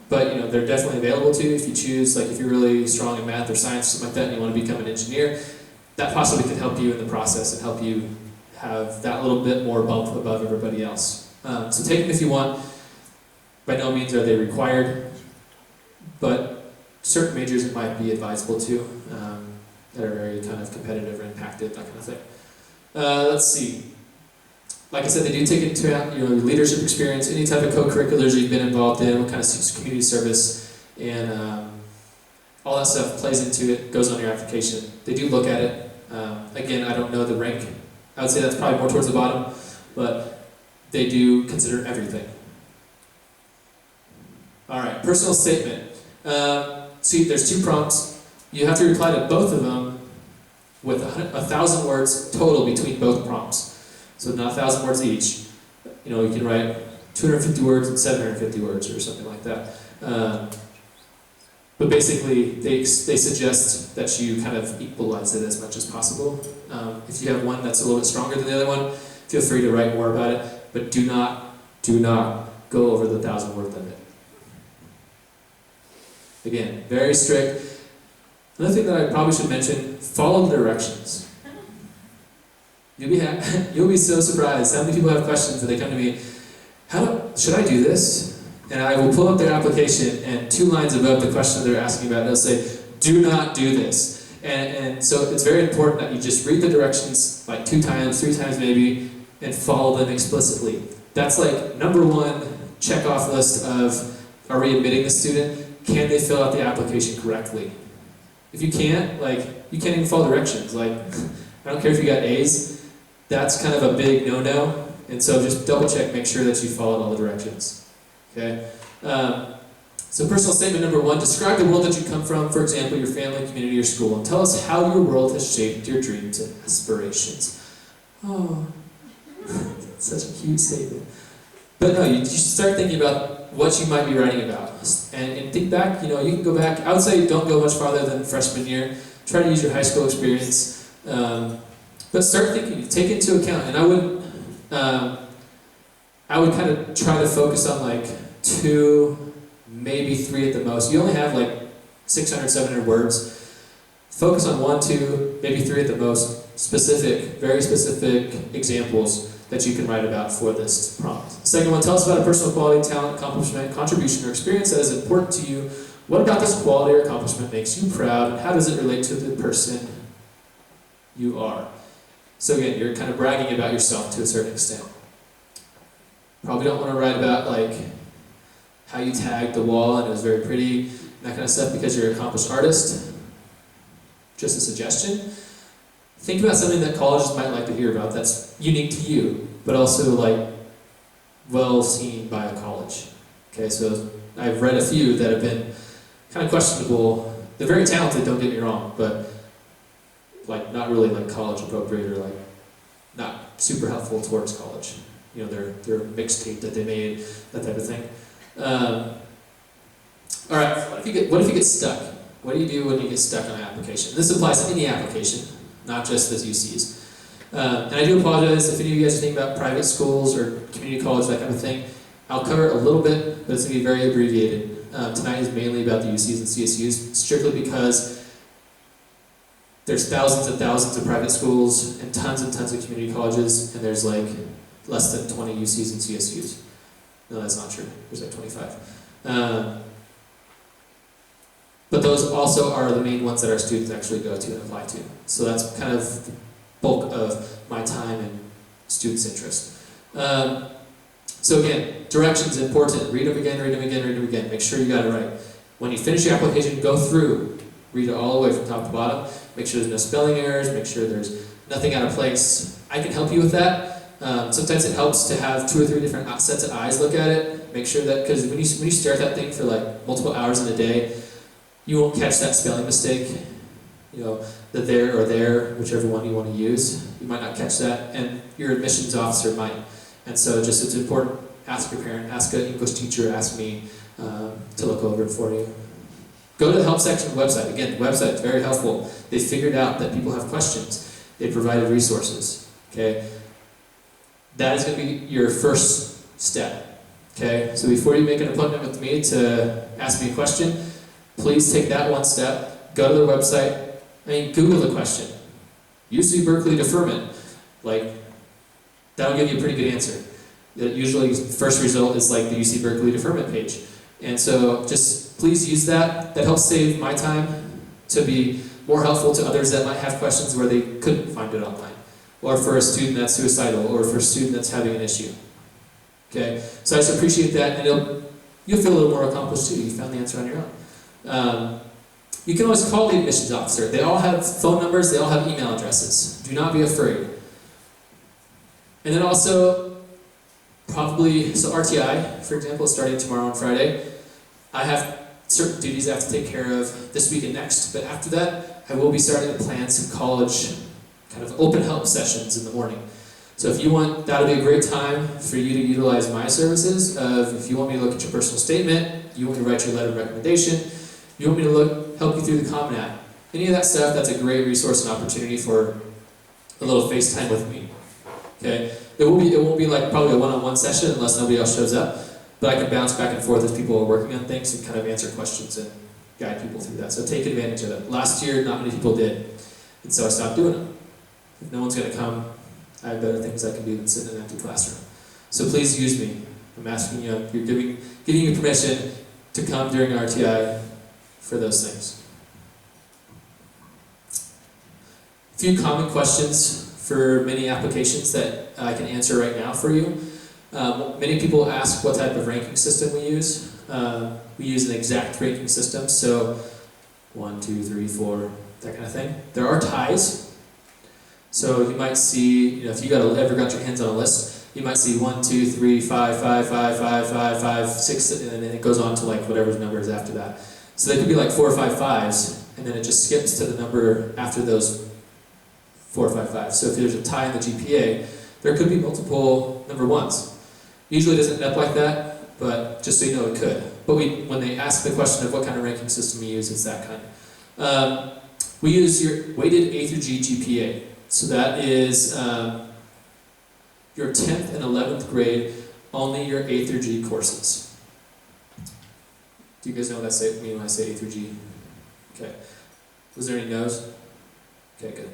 But they're definitely available to you if you choose, if you're really strong in math or science, something like that, and you want to become an engineer. That possibly could help you in the process and help you have that little bit more bump above everybody else. So take them if you want. By no means are they required, but certain majors it might be advisable to that are very kind of competitive or impacted, that kind of thing. Let's see. Like I said, they do take into account your leadership experience, any type of co-curriculars you've been involved in, what kind of community service, and all that stuff plays into it, goes on your application. They do look at it. Again, I don't know the rank. I would say that's probably more towards the bottom, but they do consider everything. All right, personal statement. See, there's 2 prompts. You have to reply to both of them with 1,000 words total between both prompts. So not 1,000 words each. You know, you can write 250 words and 750 words or something like that. But basically, they suggest that you kind of equalize it as much as possible. If you have one that's a little bit stronger than the other one, feel free to write more about it. But do not go over the 1,000-word limit. Again, very strict. Another thing that I probably should mention, follow the directions. You'll be so surprised how many people have questions that they come to me, should I do this? And I will pull up their application, and 2 lines above the question they're asking about, they'll say, do not do this. And so it's very important that you just read the directions like 2 times, 3 times maybe, and follow them explicitly. That's like number 1 check-off list of, are we admitting the student? Can they fill out the application correctly? If you can't, you can't even follow directions. I don't care if you got A's, that's kind of a big no-no. And so just double check, make sure that you followed all the directions. Okay? So personal statement number 1, describe the world that you come from, for example, your family, community, or school, and tell us how your world has shaped your dreams and aspirations. Oh, such a cute statement. But no, you should start thinking about what you might be writing about. And think back, you can go back. I would say don't go much farther than freshman year. Try to use your high school experience. But start thinking, take into account, and I would kind of try to focus on 2, maybe 3 at the most. You only have 600, 700 words. Focus on 1, 2, maybe 3 at the most, very specific examples that you can write about for this prompt. Second one, tell us about a personal quality, talent, accomplishment, contribution, or experience that is important to you. What about this quality or accomplishment makes you proud, and how does it relate to the person you are? So again, you're kind of bragging about yourself to a certain extent. Probably don't want to write about how you tagged the wall and it was very pretty, and that kind of stuff because you're an accomplished artist. Just a suggestion. Think about something that colleges might like to hear about that's unique to you, but also well seen by a college. Okay, so I've read a few that have been kind of questionable. They're very talented, don't get me wrong, but not really college appropriate or not super helpful towards college. Their mixtape that they made, that type of thing. All right, what if you get stuck? What do you do when you get stuck on an application? This applies to any application, not just the UCs. And I do apologize if any of you guys are thinking about private schools or community college, that kind of thing. I'll cover it a little bit, but it's going to be very abbreviated. Tonight is mainly about the UCs and CSUs, strictly because there's thousands and thousands of private schools and tons of community colleges, and there's less than 20 UCs and CSUs. No, that's not true. There's 25. But those also are the main ones that our students actually go to and apply to. So that's kind of the bulk of my time and students' interest. So again, directions important. Read them again. Make sure you got it right. When you finish your application, go through. Read it all the way from top to bottom. Make sure there's no spelling errors. Make sure there's nothing out of place. I can help you with that. Sometimes it helps to have 2 or 3 different sets of eyes look at it. Make sure that, because when you stare at that thing for multiple hours in a day, you won't catch that spelling mistake. The there or there, whichever one you want to use. You might not catch that, and your admissions officer might. And so it's important, ask your parent, ask an English teacher, ask me to look over it for you. Go to the help section of the website. Again, the website is very helpful. They figured out that people have questions. They provided resources. Okay? That is going to be your first step. Okay? So before you make an appointment with me to ask me a question, please take that one step. Go to their website. Google the question. UC Berkeley deferment. That'll give you a pretty good answer. Usually, the first result is the UC Berkeley deferment page. And so just please use that. That helps save my time to be more helpful to others that might have questions where they couldn't find it online. Or for a student that's suicidal, or for a student that's having an issue. Okay? So I just appreciate that, and you'll feel a little more accomplished too. You found the answer on your own. You can always call the admissions officer. They all have phone numbers, they all have email addresses. Do not be afraid. And then also, so RTI, for example, is starting tomorrow on Friday. I have certain duties I have to take care of this week and next, but after that, I will be starting to plan some college kind of open help sessions in the morning. So if you want, that'll be a great time for you to utilize my services. If you want me to look at your personal statement, you want me to write your letter of recommendation, you want me to help you through the Common App, any of that stuff, that's a great resource and opportunity for a little FaceTime with me. Okay, it won't be like probably a one-on-one session unless nobody else shows up, but I can bounce back and forth as people are working on things and kind of answer questions and guide people through that. So take advantage of it. Last year, not many people did, and so I stopped doing them. If no one's going to come, I have better things I can do than sit in an empty classroom. So please use me. I'm asking you, you're giving you permission to come during RTI for those things. A few common questions for many applications that I can answer right now for you. Many people ask what type of ranking system we use. We use an exact ranking system, so 1, 2, 3, 4, that kind of thing. There are ties. So you might see, if you ever got your hands on a list, you might see 1, 2, 3, 5, 5, 5, 5, 5, 5, 6, and then it goes on to like whatever number is after that. So they could be like 4 or 5 fives, and then it just skips to the number after those 4 or 5 fives. So if there's a tie in the GPA, there could be multiple number ones. Usually it doesn't end up like that, but just so you know, it could. But when they ask the question of what kind of ranking system we use, it's that kind. We use your weighted A through G GPA. So that is your 10th and 11th grade, only your A through G courses. Do you guys know what I mean when I say A through G? Okay. Was there any no's? Okay, good.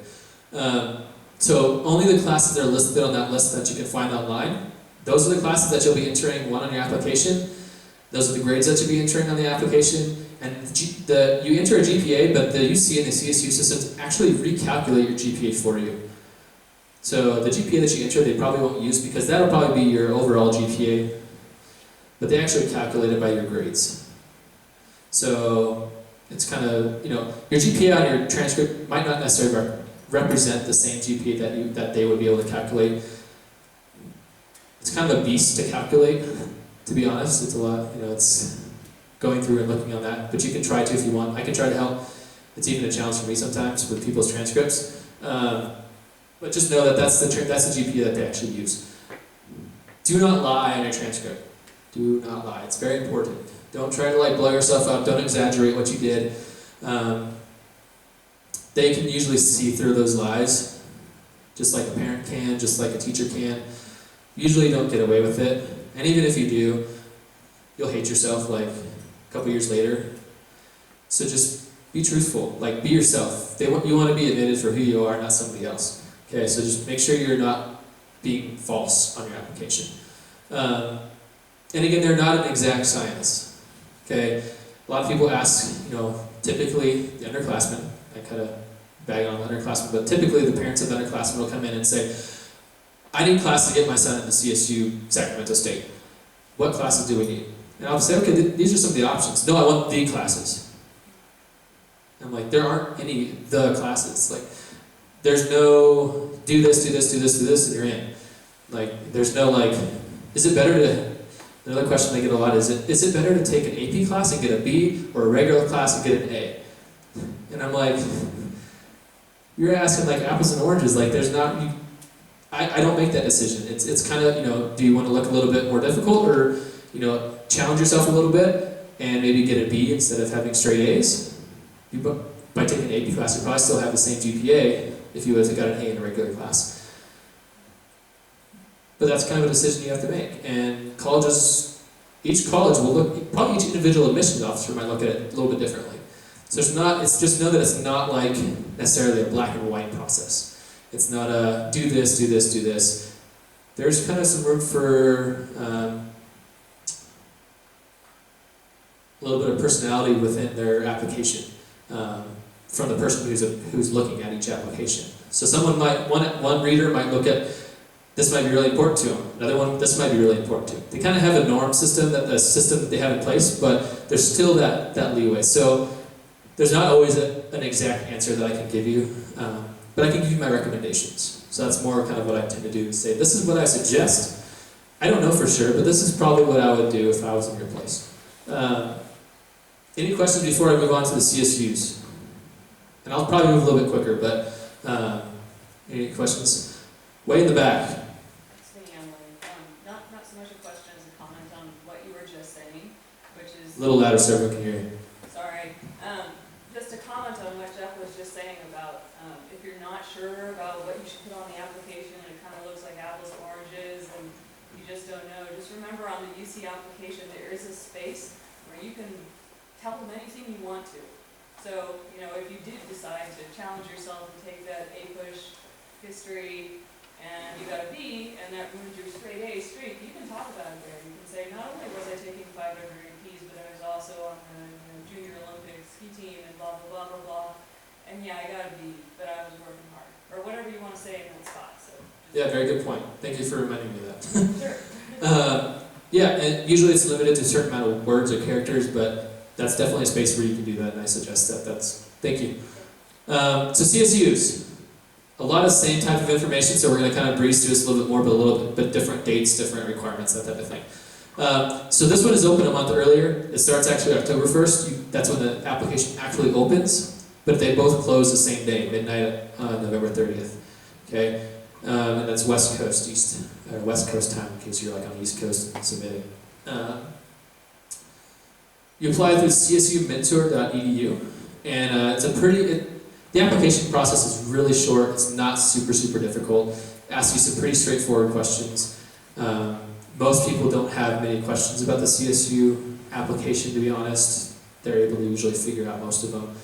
So only the classes that are listed on that list that you can find online, those are the classes that you'll be entering on your application. Those are the grades that you'll be entering on the application. And you enter a GPA, but the UC and the CSU systems actually recalculate your GPA for you. So the GPA that you enter, they probably won't use because that'll probably be your overall GPA, but they actually calculate it by your grades. So it's kind of, your GPA on your transcript might not necessarily represent the same GPA that they would be able to calculate. It's kind of a beast to calculate, to be honest. It's a lot, it's going through and looking on that, but you can try to if you want. I can try to help. It's even a challenge for me sometimes with people's transcripts. But just know that that's the GPA that they actually use. Do not lie on your transcript. Do not lie. It's very important. Don't try to blow yourself up. Don't exaggerate what you did. They can usually see through those lies, just like a parent can, just like a teacher can. Usually don't get away with it. And even if you do, you'll hate yourself a couple years later. So just be truthful, be yourself. You want to be admitted for who you are, not somebody else. Okay, so just make sure you're not being false on your application. And again, they're not an exact science. Okay, a lot of people ask, typically the underclassmen, I kind of bag on the underclassmen, but typically the parents of the underclassmen will come in and say, I need class to get my son into CSU Sacramento State. What classes do we need? And I'll say, okay, these are some of the options. No, I want the classes. I'm like, there aren't any the classes. There's no do this, do this, do this, do this, and you're in. There's no is it better to, another question I get a lot is it better to take an AP class and get a B or a regular class and get an A? And I'm like, you're asking apples and oranges. There's not, I don't make that decision. It's kind of, do you want to look a little bit more difficult or, challenge yourself a little bit and maybe get a B instead of having straight A's? By taking an AP class, you probably still have the same GPA if you would have got an A in a regular class. But that's kind of a decision you have to make. And each college will look, probably each individual admissions officer might look at it a little bit differently. So it's just know that it's not necessarily a black and white process. It's not a do this, do this, do this. There's kind of some room for a little bit of personality within their application from the person who's looking at each application. So one reader might look at, this might be really important to them. Another one, this might be really important to them. They kind of have a norm system, a system that they have in place, but there's still that leeway. So there's not always an exact answer that I can give you, but I can give you my recommendations. So that's more kind of what I tend to do, say, this is what I suggest. I don't know for sure, but this is probably what I would do if I was in your place. Any questions before I move on to the CSUs? And I'll probably move a little bit quicker, but any questions? Way in the back. It's me, Emily. Not so much a question as a comment on what you were just saying, which is. A little louder so everyone can hear you. Sorry. Just a comment on what Jeff was just saying about if you're not sure about what you should put on the application and it kind of looks like apples and oranges and you just don't know, just remember on the UC application there is a space where you can tell them anything you want to. So, if you did decide to challenge yourself and take that A-push history and you got a B and that ruins your straight A streak, you can talk about it there. You can say, not only was I taking 5 different APs, but I was also on the junior Olympic ski team and blah, blah, blah, blah, blah. And yeah, I got a B, but I was working hard. Or whatever you want to say in that spot. So Yeah, very good point. Thank you for reminding me of that. Sure. Yeah, and usually it's limited to a certain amount of words or characters, but that's definitely a space where you can do that, and I suggest that. Thank you. So CSUs, a lot of the same type of information, so we're going to kind of breeze through this a little bit more, but a little bit different dates, different requirements, that type of thing. So this one is open a month earlier. It starts actually October 1st. That's when the application actually opens, but they both close the same day, midnight on November 30th. Okay, and that's West Coast time, in case you're like on the East Coast and submitting. You apply through csumentor.edu, and it's the application process is really short. It's not super difficult. It asks you some pretty straightforward questions. Most people don't have many questions about the CSU application, to be honest. They're able to usually figure out most of them.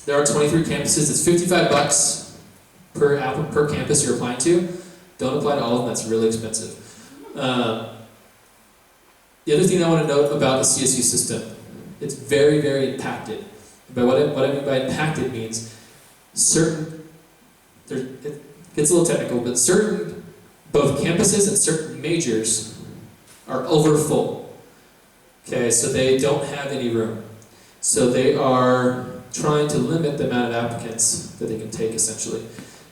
There are 23 campuses. It's $55 per campus you're applying to. Don't apply to all of them. That's really expensive. The other thing I want to note about the CSU system, it's very impacted. But what I mean by impacted means it gets a little technical, but certain, both campuses and certain majors are over full. Okay, so they don't have any room. So they are trying to limit the amount of applicants that they can take, essentially.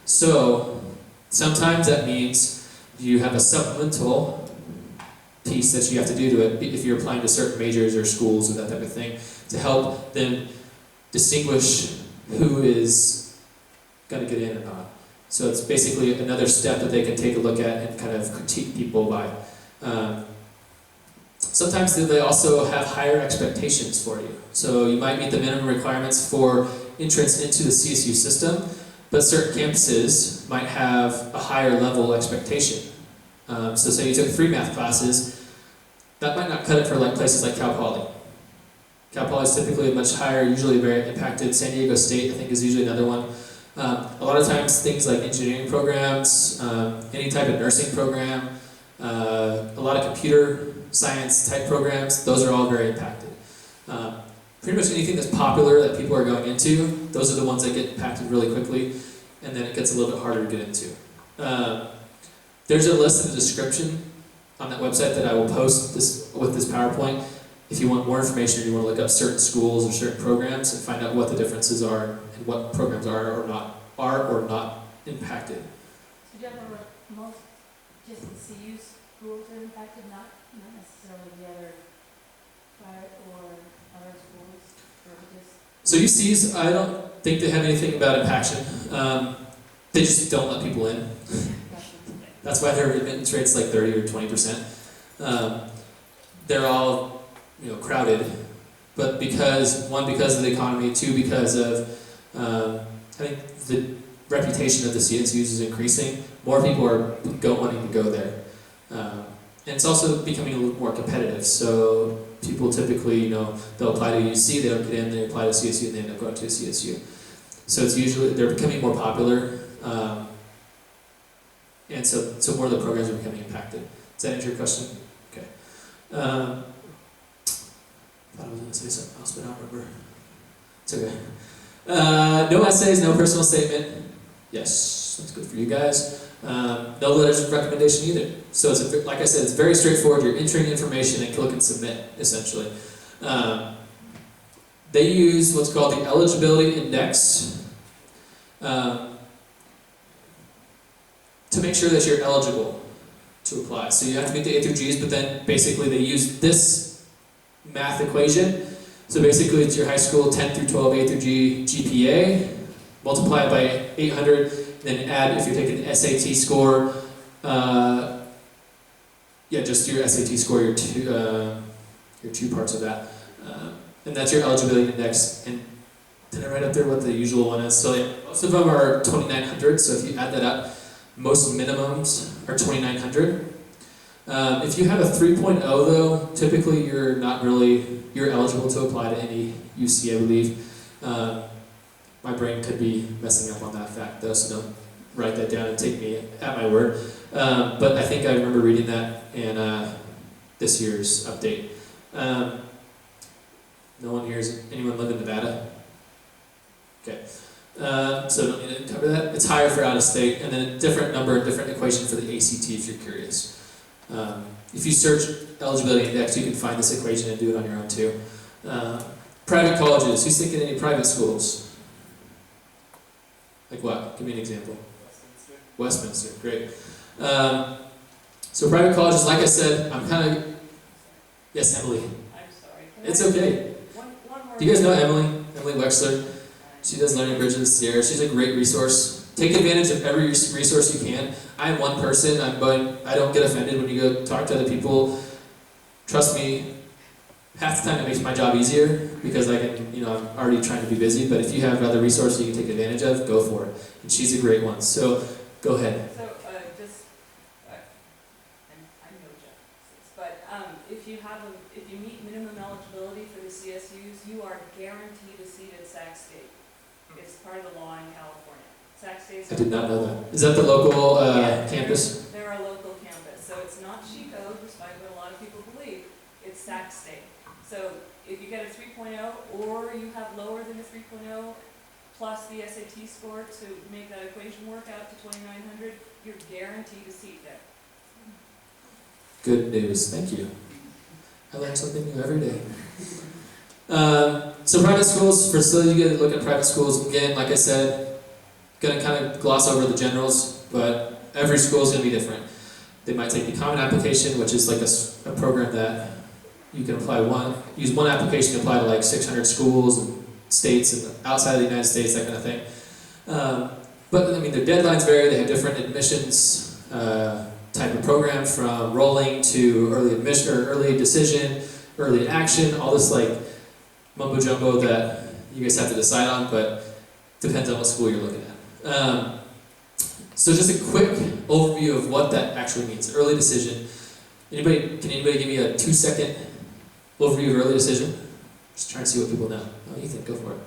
So sometimes that means you have a supplemental piece that you have to do to it if you're applying to certain majors or schools or that type of thing to help them distinguish who is going to get in or not. So it's basically another step that they can take a look at and kind of critique people by. Sometimes they also have higher expectations for you. So you might meet the minimum requirements for entrance into the CSU system, but certain campuses might have a higher level expectation. So say you took 3 math classes, that might not cut it for places like Cal Poly. Cal Poly is typically much higher, usually very impacted. San Diego State, I think, is usually another one. A lot of times things like engineering programs, any type of nursing program, a lot of computer science type programs, those are all very impacted. Pretty much anything that's popular that people are going into, those are the ones that get impacted really quickly, and then it gets a little bit harder to get into. There's a list in the description on that website that I will post with this PowerPoint if you want more information or you want to look up certain schools or certain programs and find out what the differences are and what programs are or not impacted. So generally, most, just the CU schools are impacted, not necessarily the other private or other schools, or just... So UCs, I don't think they have anything about impaction. They just don't let people in. That's why their admittance rate's like 30 or 20%. They're all, crowded, but because of the economy, 2 because of I think the reputation of the CSUs is increasing. More people are wanting to go there, and it's also becoming a little more competitive. So people typically, they'll apply to UC, they don't get in, they apply to CSU, and they end up going to CSU. So it's usually they're becoming more popular. And so more of the programs are becoming impacted. Does that answer your question? Okay. I thought I was going to say something else, but I don't remember. It's okay. No essays, no personal statement. Yes, that's good for you guys. No letters of recommendation either. So it's like I said, it's very straightforward. You're entering information and click and submit, essentially. They use what's called the eligibility index. To make sure that you're eligible to apply. So you have to meet the A through G's, but then basically they use this math equation So basically it's your high school 10 through 12, A through G GPA, multiply it by 800, then add, if you're taking the SAT score, just your SAT score, your two parts of that. And that's your eligibility index. And did I write up there what the usual one is? So most of them are 2,900, so if you add that up, most minimums are 2,900. If you have a 3.0 though, typically you're eligible to apply to any UC, I believe. My brain could be messing up on that fact though, so don't write that down and take me at my word. But I think I remember reading that in this year's update. No one here is, anyone live in Nevada? Okay. So don't need to cover that. It's higher for out of state, and then a different number, a different equation for the ACT if you're curious. If you search eligibility index, you can find this equation and do it on your own too. Private colleges. Who's thinking any private schools? Like what? Give me an example. Westminster. Great. So private colleges, like I said, I'm kind of... Yes, Emily. I'm sorry. It's okay. One more. Do you guys know Emily? Emily Wexler? She does Learning Bridge of the Sierra. She's a great resource. Take advantage of every resource you can. I'm one person, I don't get offended when you go talk to other people. Trust me, half the time it makes my job easier because I can, I'm already trying to be busy, but if you have other resources you can take advantage of, go for it. And she's a great one. So, go ahead. So, I know Jeff, but if you meet minimum eligibility for the CSUs, you are guaranteed a seat at Sac State. It's part of the law in California. Sac State's I did not know that. Is that the local Yeah, campus? They're a local campus, so it's not Chico, despite what a lot of people believe. It's Sac State. So if you get a 3.0 or you have lower than a 3.0 plus the SAT score to make that equation work out to 2,900, you're guaranteed a seat there. Good news. Thank you. I learn something new every day. So private schools, for still you get to look at private schools. Again, like I said, going to kind of gloss over the generals, but every school is going to be different. They might take the common application, which is like a program that you can use one application to apply to like 600 schools and states and outside of the United States, that kind of thing. But I mean, their deadlines vary. They have different admissions type of program, from rolling to early admission or early decision, early action, all this like mumbo jumbo that you guys have to decide on, but depends on what school you're looking at. So just a quick overview of what that actually means. Early decision. Can anybody give me a 2-second overview of early decision? Just trying to see what people know. Oh, Ethan, go for it.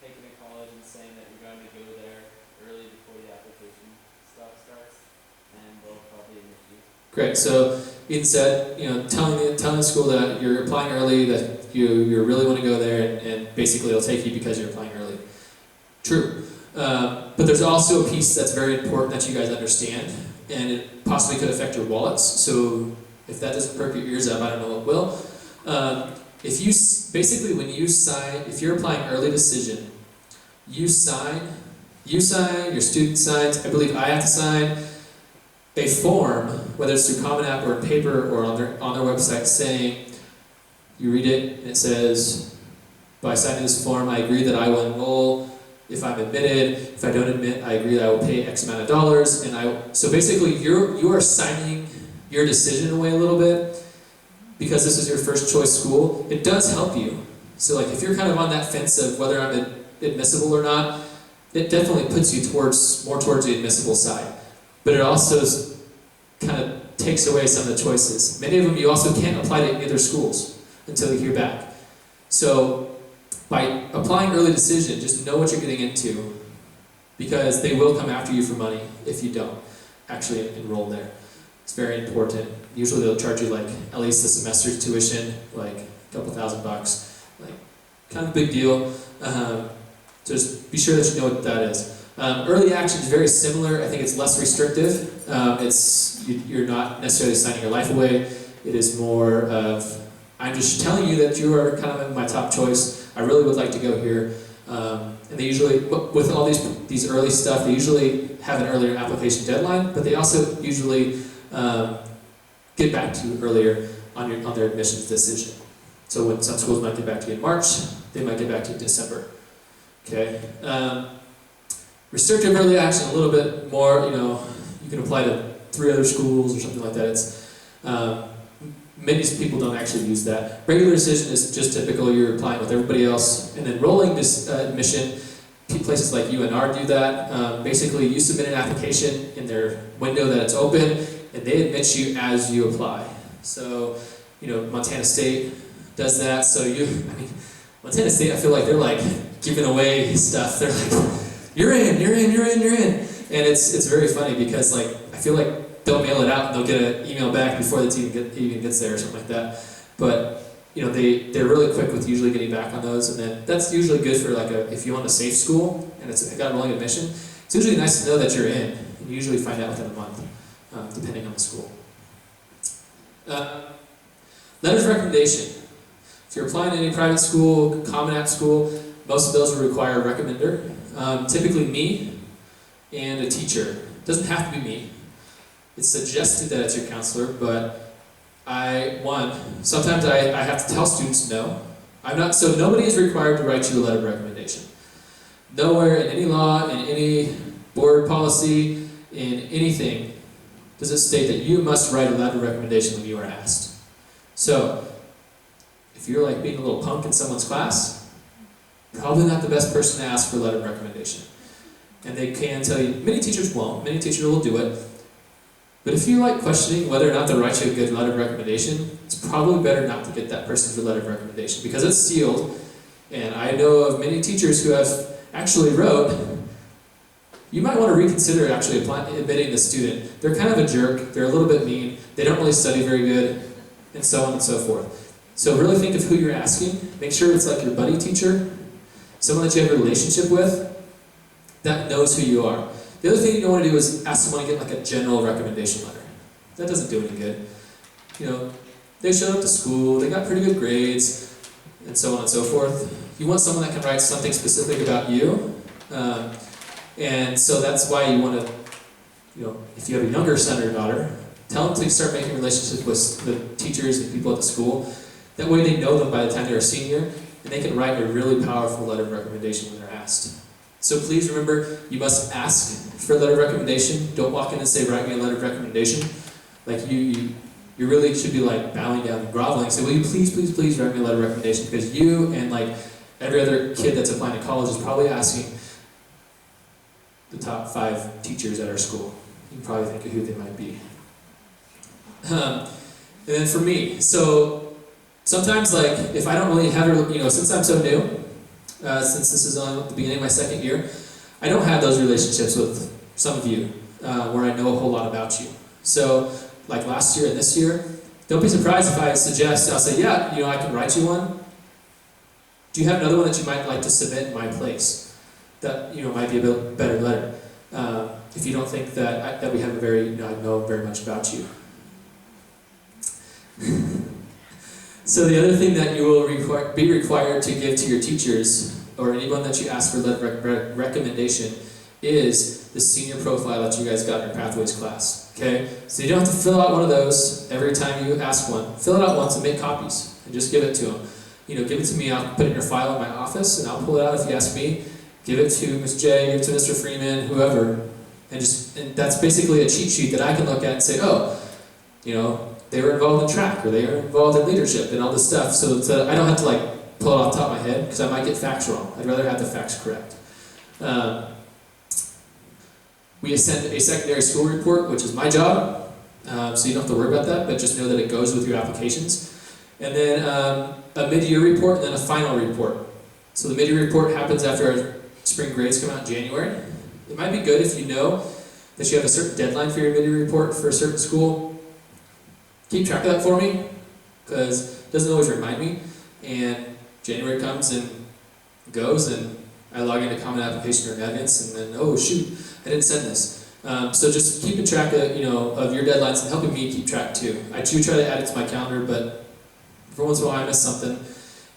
Taking a college and saying that you're going to go there early before the application stuff starts, and they'll probably admit you. Great. So Ethan said, telling the school that you're applying early, that you really want to go there, and basically it'll take you because you're applying early. True. But there's also a piece that's very important that you guys understand, and it possibly could affect your wallets. So if that doesn't perk your ears up, I don't know what will. If you're applying early decision, you sign, your student signs, I believe I have to sign a form, whether it's through Common App or paper or on their website, saying, you read it and it says, by signing this form, I agree that I will enroll. If I'm admitted, if I don't admit, I agree that I will pay X amount of dollars. So basically, you are signing your decision away a little bit because this is your first choice school. It does help you. So like if you're kind of on that fence of whether I'm admissible or not, it definitely puts you more towards the admissible side. But it also kind of takes away some of the choices. Many of them you also can't apply to any other schools until you hear back. So by applying early decision, just know what you're getting into, because they will come after you for money if you don't actually enroll there. It's very important. Usually they'll charge you like at least a semester's tuition, like a couple $1,000, like kind of a big deal. Just be sure that you know what that is. Early action is very similar. I think it's less restrictive. You're not necessarily signing your life away. It is more of, I'm just telling you that you are kind of my top choice. I really would like to go here. And they usually, with all these early stuff, they usually have an earlier application deadline, but they also usually get back to you earlier on their admissions decision. So when some schools might get back to you in March, they might get back to you in December. Okay. Restrictive early action, a little bit more, you can apply to 3 other schools or something like that. It's, many people don't actually use that. Regular decision is just typical, you're applying with everybody else. And then rolling this admission, places like UNR do that. Basically, you submit an application in their window that it's open, and they admit you as you apply. So, Montana State does that. So Montana State, I feel like they're like giving away stuff. They're like, you're in. And it's very funny because like, I feel like they'll mail it out and they'll get an email back before the team even gets there or something like that. But they're really quick with usually getting back on those, and then that's usually good for like if you want a safe school and it's got rolling admission. It's usually nice to know that you're in. And you usually find out within a month, depending on the school. Letters of recommendation. If you're applying to any private school, Common App school, most of those will require a recommender. Typically me and a teacher. It doesn't have to be me. It's suggested that it's your counselor, but sometimes I have to tell students no. So nobody is required to write you a letter of recommendation. Nowhere in any law, in any board policy, in anything, does it state that you must write a letter of recommendation when you are asked. So, if you're like being a little punk in someone's class, probably not the best person to ask for a letter of recommendation. And they can tell you, many teachers won't, many teachers will do it. But if you like questioning whether or not they'll write you a good letter of recommendation, it's probably better not to get that person's letter of recommendation because it's sealed. And I know of many teachers who have actually wrote, you might want to reconsider actually admitting the student. They're kind of a jerk, they're a little bit mean, they don't really study very good, and so on and so forth. So really think of who you're asking. Make sure it's like your buddy teacher, someone that you have a relationship with, that knows who you are. The other thing you don't want to do is ask someone to get like a general recommendation letter. That doesn't do any good. They showed up to school, they got pretty good grades, and so on and so forth. You want someone that can write something specific about you. And so that's why you want to, if you have a younger son or daughter, tell them to start making relationships with the teachers and people at the school. That way they know them by the time they're a senior, and they can write a really powerful letter of recommendation when they're asked. So please remember, you must ask for a letter of recommendation. Don't walk in and say, write me a letter of recommendation. Like you really should be like bowing down and groveling. Say, will you please write me a letter of recommendation? Because you and like every other kid that's applying to college is probably asking the top 5 teachers at our school. You can probably think of who they might be. And then for me, so sometimes like if I don't really have, since I'm so new, since this is on the beginning of my 2nd year, I don't have those relationships with some of you where I know a whole lot about you. So like last year and this year, don't be surprised if I suggest, I'll say, yeah, I can write you one. Do you have another one that you might like to submit in my place? That might be a bit better letter. If you don't think that we have I know very much about you. So the other thing that you will be required to give to your teachers or anyone that you ask for letter of recommendation is the senior profile that you guys got in your Pathways class. Okay? So you don't have to fill out one of those every time you ask one. Fill it out once and make copies and just give it to them. Give it to me, I'll put it in your file in my office and I'll pull it out if you ask me. Give it to Ms. J, give it to Mr. Freeman, whoever. And that's basically a cheat sheet that I can look at and say, oh, they were involved in track, or they were involved in leadership, and all this stuff, so that I don't have to like pull it off the top of my head, because I might get facts wrong. I'd rather have the facts correct. We send a secondary school report, which is my job, so you don't have to worry about that, but just know that it goes with your applications. And then a mid-year report, and then a final report. So the mid-year report happens after our spring grades come out in January. It might be good if you know that you have a certain deadline for your mid-year report for a certain school. Keep track of that for me, because it doesn't always remind me, and January comes and goes, and I log into Common Application or Navigance, and then, oh shoot, I didn't send this. So just keeping track of, of your deadlines and helping me keep track too. I do try to add it to my calendar, but for once in a while I miss something,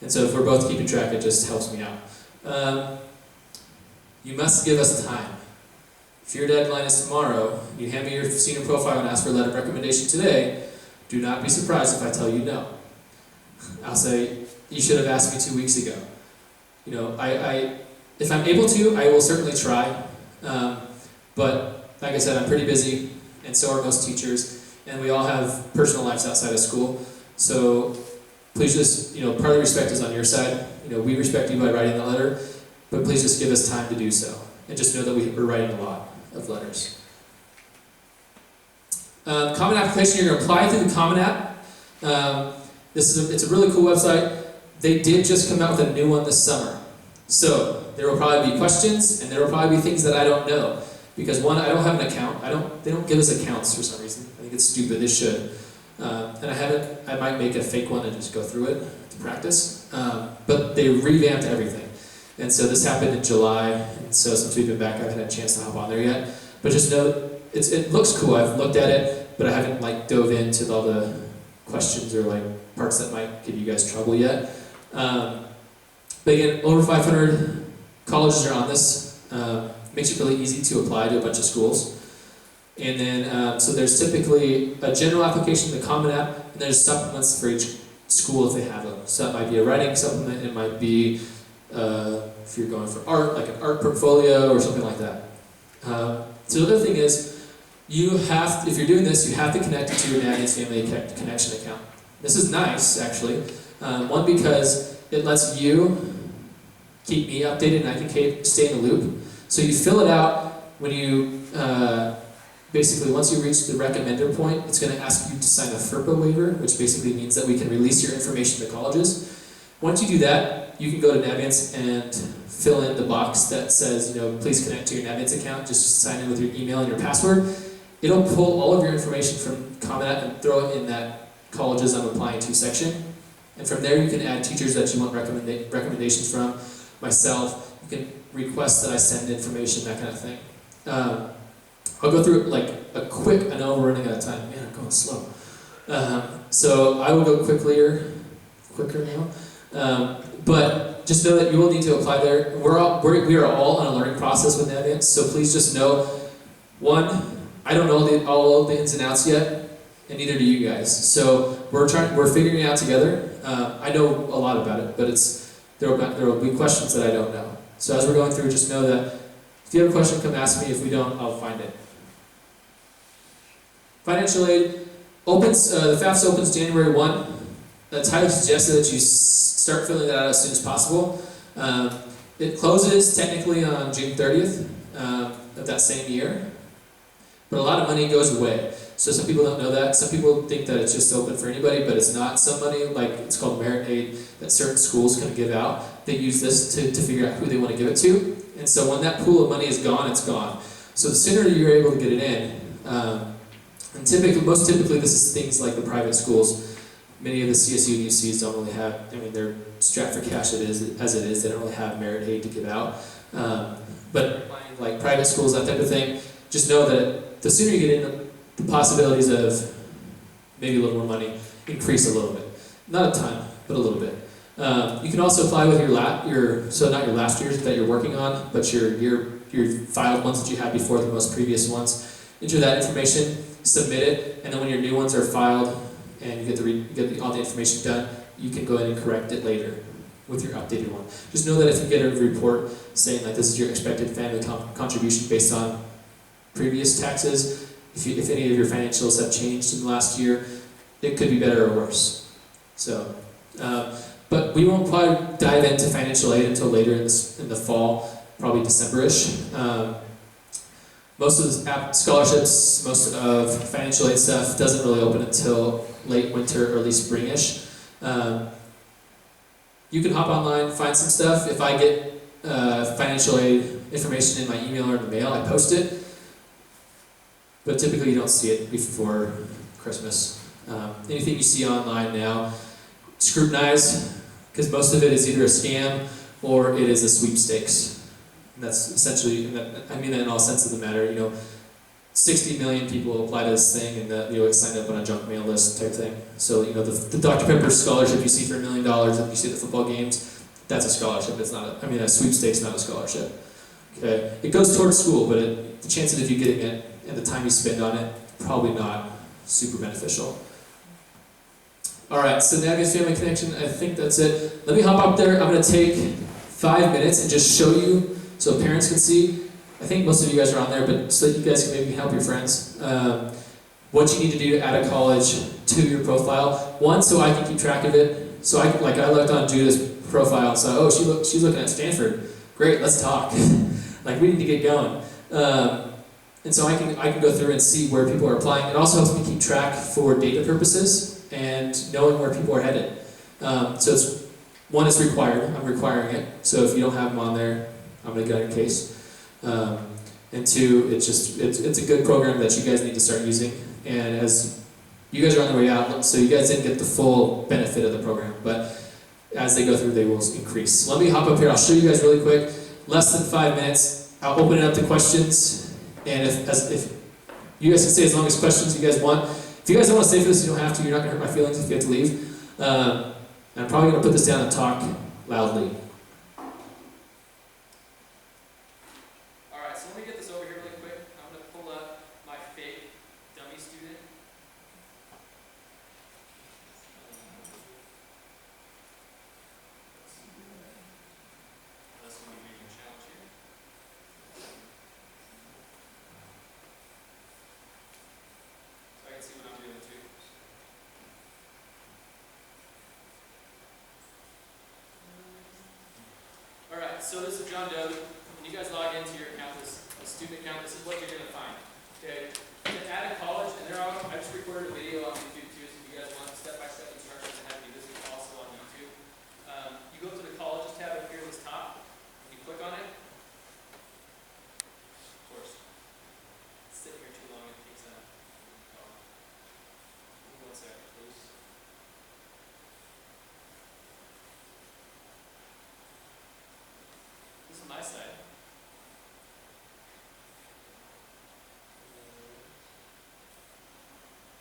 and so if we're both keeping track, it just helps me out. You must give us time. If your deadline is tomorrow, you hand me your senior profile and ask for a letter of recommendation today, do not be surprised if I tell you no. I'll say, you should have asked me 2 weeks ago. You know, if I'm able to, I will certainly try. But like I said, I'm pretty busy, and so are most teachers, and we all have personal lives outside of school. So please just, you know, part of the respect is on your side. You know, we respect you by writing the letter, but please just give us time to do so. And just know that we're writing a lot of letters. Common application, you're going to apply through the Common App. It's a really cool website. They did just come out with a new one this summer. So there will probably be questions, and there will probably be things that I don't know. Because one, I don't have an account. They don't give us accounts for some reason. I think it's stupid, they should. And I might make a fake one and just go through it to practice. But they revamped everything. And so this happened in July, and so since we've been back, I haven't had a chance to hop on there yet. But just know, it looks cool. I've looked at it, but I haven't dove into all the questions or parts that might give you guys trouble yet. But again, over 500 colleges are on this. Makes it really easy to apply to a bunch of schools. And then, so there's typically a general application, the Common App, and there's supplements for each school if they have them. So that might be a writing supplement, it might be, if you're going for art, like an art portfolio or something like that. So the other thing is, if you're doing this, you have to connect it to your Navient Family Connection account. This is nice, actually. One, because it lets you keep me updated and I can stay in the loop. So you fill it out when you, basically once you reach the recommender point, it's going to ask you to sign a FERPA waiver, which basically means that we can release your information to colleges. Once you do that, you can go to Navient and fill in the box that says, please connect to your Navient account, just sign in with your email and your password. It'll pull all of your information from Common App and throw it in that colleges I'm applying to section. And from there you can add teachers that you want recommendations from, myself, you can request that I send information, that kind of thing. I'll go through I know we're running out of time. Man, I'm going slow. So I will go quicker now. But just know that you will need to apply there. We are all on a learning process with Navient, so please just know, one, I don't know all of the ins and outs yet, and neither do you guys. So we're figuring it out together. I know a lot about it, but there will be questions that I don't know. So as we're going through, just know that if you have a question, come ask me. If we don't, I'll find it. Financial aid opens, the FAFSA opens January 1. That's highly suggested that you start filling that out as soon as possible. It closes technically on June 30th of that same year, but a lot of money goes away. So some people don't know that. Some people think that it's just open for anybody, but it's not. Some money, it's called merit aid, that certain schools can give out. They use this to figure out who they want to give it to. And so when that pool of money is gone, it's gone. So the sooner you're able to get it in, and most typically this is things like the private schools. Many of the CSU and UCs don't really have, they're strapped for cash as it is, they don't really have merit aid to give out. But like private schools, that type of thing, just know that the sooner you get in, the possibilities of maybe a little more money increase a little bit. Not a ton, but a little bit. You can also apply with so not your last years that you're working on, but your filed ones that you had before, the most previous ones. Enter that information, submit it, and then when your new ones are filed and you get all the information done, you can go ahead and correct it later with your updated one. Just know that if you get a report saying this is your expected family contribution based on previous taxes, if any of your financials have changed in the last year, it could be better or worse. So, but we won't probably dive into financial aid until later in the fall, probably December-ish. Most of the scholarships, most of financial aid stuff doesn't really open until late winter, early spring-ish. You can hop online, find some stuff. If I get financial aid information in my email or in the mail, I post it. But typically you don't see it before Christmas. Anything you see online now, scrutinize, because most of it is either a scam or it is a sweepstakes. And that's essentially, I mean that in all sense of the matter. 60 million people apply to this thing, and it's signed up on a junk mail list type thing. So the Dr. Pepper scholarship you see for $1 million that you see at the football games, that's a scholarship. It's not a sweepstakes, not a scholarship. Okay, it goes towards school, but the chances of you getting it and the time you spend on it, probably not super beneficial. Alright, so Naviga's Family Connection, I think that's it. Let me hop up there. I'm going to take 5 minutes and just show you so parents can see. I think most of you guys are on there, but so that you guys can maybe help your friends. What you need to do to add a college to your profile. One, so I can keep track of it. So I looked on Judah's profile and saw, oh, she's looking at Stanford. Great, let's talk. Like, we need to get going. And so I can go through and see where people are applying. It also helps me keep track for data purposes and knowing where people are headed. So it's required. I'm requiring it. So if you don't have them on there, I'm going to get on your case. And two, it's a good program that you guys need to start using. And as you guys are on the way out, so you guys didn't get the full benefit of the program, but as they go through, they will increase. So let me hop up here. I'll show you guys really quick. Less than 5 minutes. I'll open it up to questions. And if you guys can stay as long as questions you guys want. If you guys don't want to stay for this, you don't have to. You're not going to hurt my feelings if you have to leave. And I'm probably going to put this down and talk loudly. Alright, so let me get this over here really quick. I'm going to pull up my fake dummy student. That's going to be a challenge here. So I can see what I'm doing too. Alright, so this is John Doe. When you guys log into your account, this student account, this is what you're going to find. Okay, to add a college, and I just recorded a video on YouTube too, so if you guys want step-by-step instructions on how to do this, it's also on YouTube. You go to the colleges tab up here at the top, and you click on it. Of course, it's sitting here too long, it takes a Give me 1 second, please. This is my side.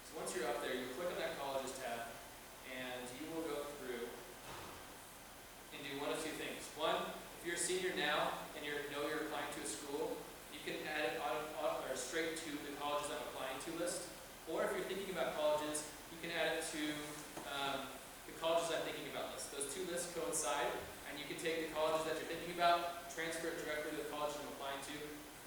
So once you're up there, you click on that colleges tab, and you will go through and do one of two things. One, if you're a senior now and you know you're applying to a school, you can add it or straight to the colleges I'm applying to list. Or if you're thinking about colleges, you can add it to the colleges I'm thinking about list. Those two lists coincide, and you can take the colleges that you're thinking about, transfer it directly to the college I'm applying to,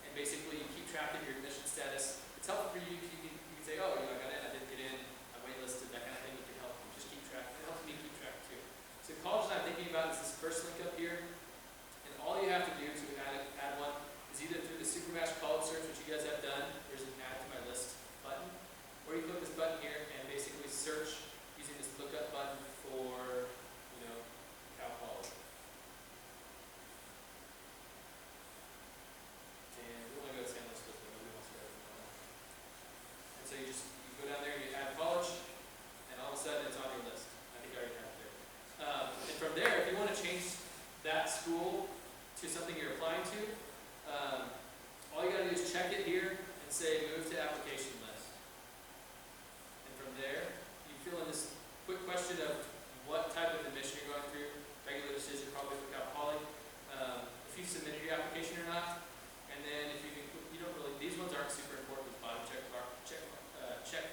and basically you keep track of your admission status. It's helpful for you. You can say, oh, I got in, I didn't get in, I waitlisted, that kind of thing. You can help you just keep track. It helps me keep track too. So the college I'm thinking about is this first link up here, and all you have to do to add one is either through the Supermatch college search, which you guys have done. There's an add to my list button, or you click this button here and basically search using this lookup button for, Cal College. And we want to go to San Luis Obispo, nobody wants to go to Tahoe. And so you go down there and you add college, and all of a sudden it's on your list. I think I already have it there. And from there, if you want to change that school to something you're applying to, all you got to do is check it here and say move to application list. And from there, you fill in this quick question of what type of admission you're going through, regular decision, probably for Cal Poly, if you submitted your application or not, and then if you don't really, these ones aren't super important, the bottom check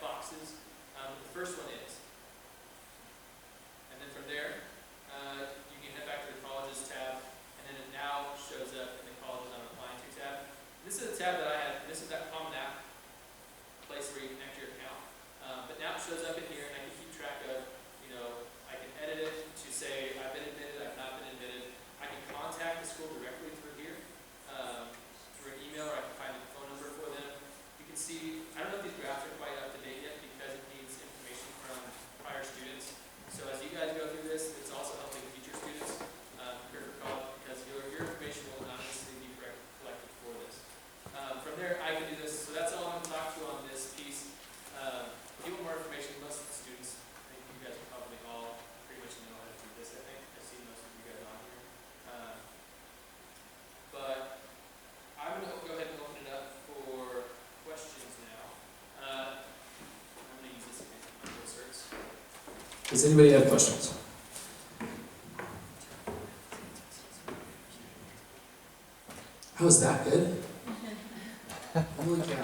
boxes. The first one is. And then from there, you can head back to the colleges tab, and then it now shows up in the colleges I'm applying to tab. This is a tab that I had, this is that common app place where you connect your account. But now it shows up in here, and I can keep track of, I can edit it to say I've been admitted, I've not been admitted. I can contact the school directly through here, through an email, or I can find a phone number for them. You can see, I don't know if these graphs are quite up to date yet because it needs information from prior students. So as you guys go through this, it's also helping future students prepare for college because your information will not necessarily be collected for this. From there, I can do this. So that's all I'm going to talk to on this piece. If you want more information, most of the students, I think you guys probably all pretty much know how to do this, I think. I've seen most of you guys on here. But I'm going to go ahead and open it up for questions now. I'm going to use this again for my certs. Does anybody have questions? How was that good? Holy cow.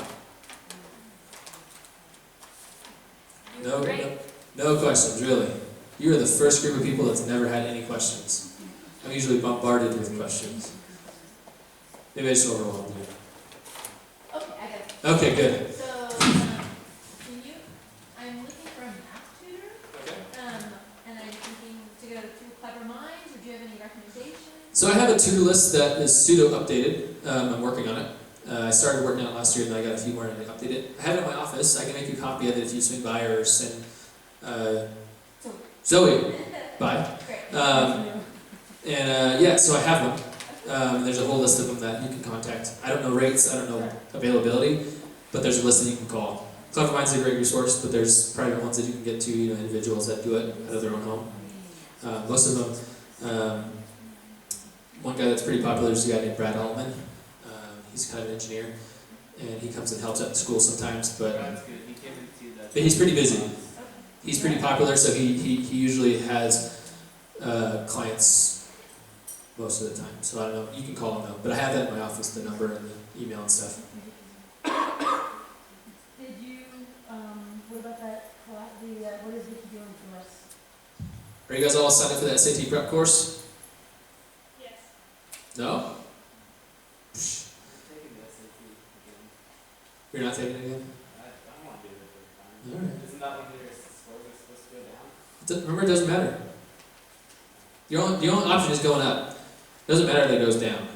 You No, were great. no. No questions, really. You are the first group of people that's never had any questions. I'm usually bombarded with questions. Maybe I just overwhelmed you. Okay, I got it. Okay, good. So, I'm looking for a math tutor, Okay. and I'm thinking to go through Clever Minds, or do you have any recommendations? So I have a to-do list that is pseudo-updated. I'm working on it. I started working on it last year, and I got a few more and I update it. I have it in my office. I can make you a copy of it if you swing by or send Zoe by. Great. Yeah, so I have them. There's a whole list of them that you can contact. I don't know rates, I don't know availability, but there's a list that you can call. Clever Minds is a great resource, but there's private ones that you can get to, individuals that do it out of their own home. Most of them, one guy that's pretty popular is a guy named Brad Altman. He's kind of an engineer, and he comes and helps out in school sometimes, but he's pretty busy. He's pretty popular, so he usually has clients most of the time. So I don't know, you can call him though, but I have that in my office, the number and the email and stuff. Did you, what about that, what is Vicky doing for us? Are you guys all signed up for that SAT prep course? Yes. No? You're not taking it again? I want to do it for the time. Alright. Isn't that when your scores are supposed to go down? Remember, it doesn't matter. The only option is going up. It doesn't matter if it goes down.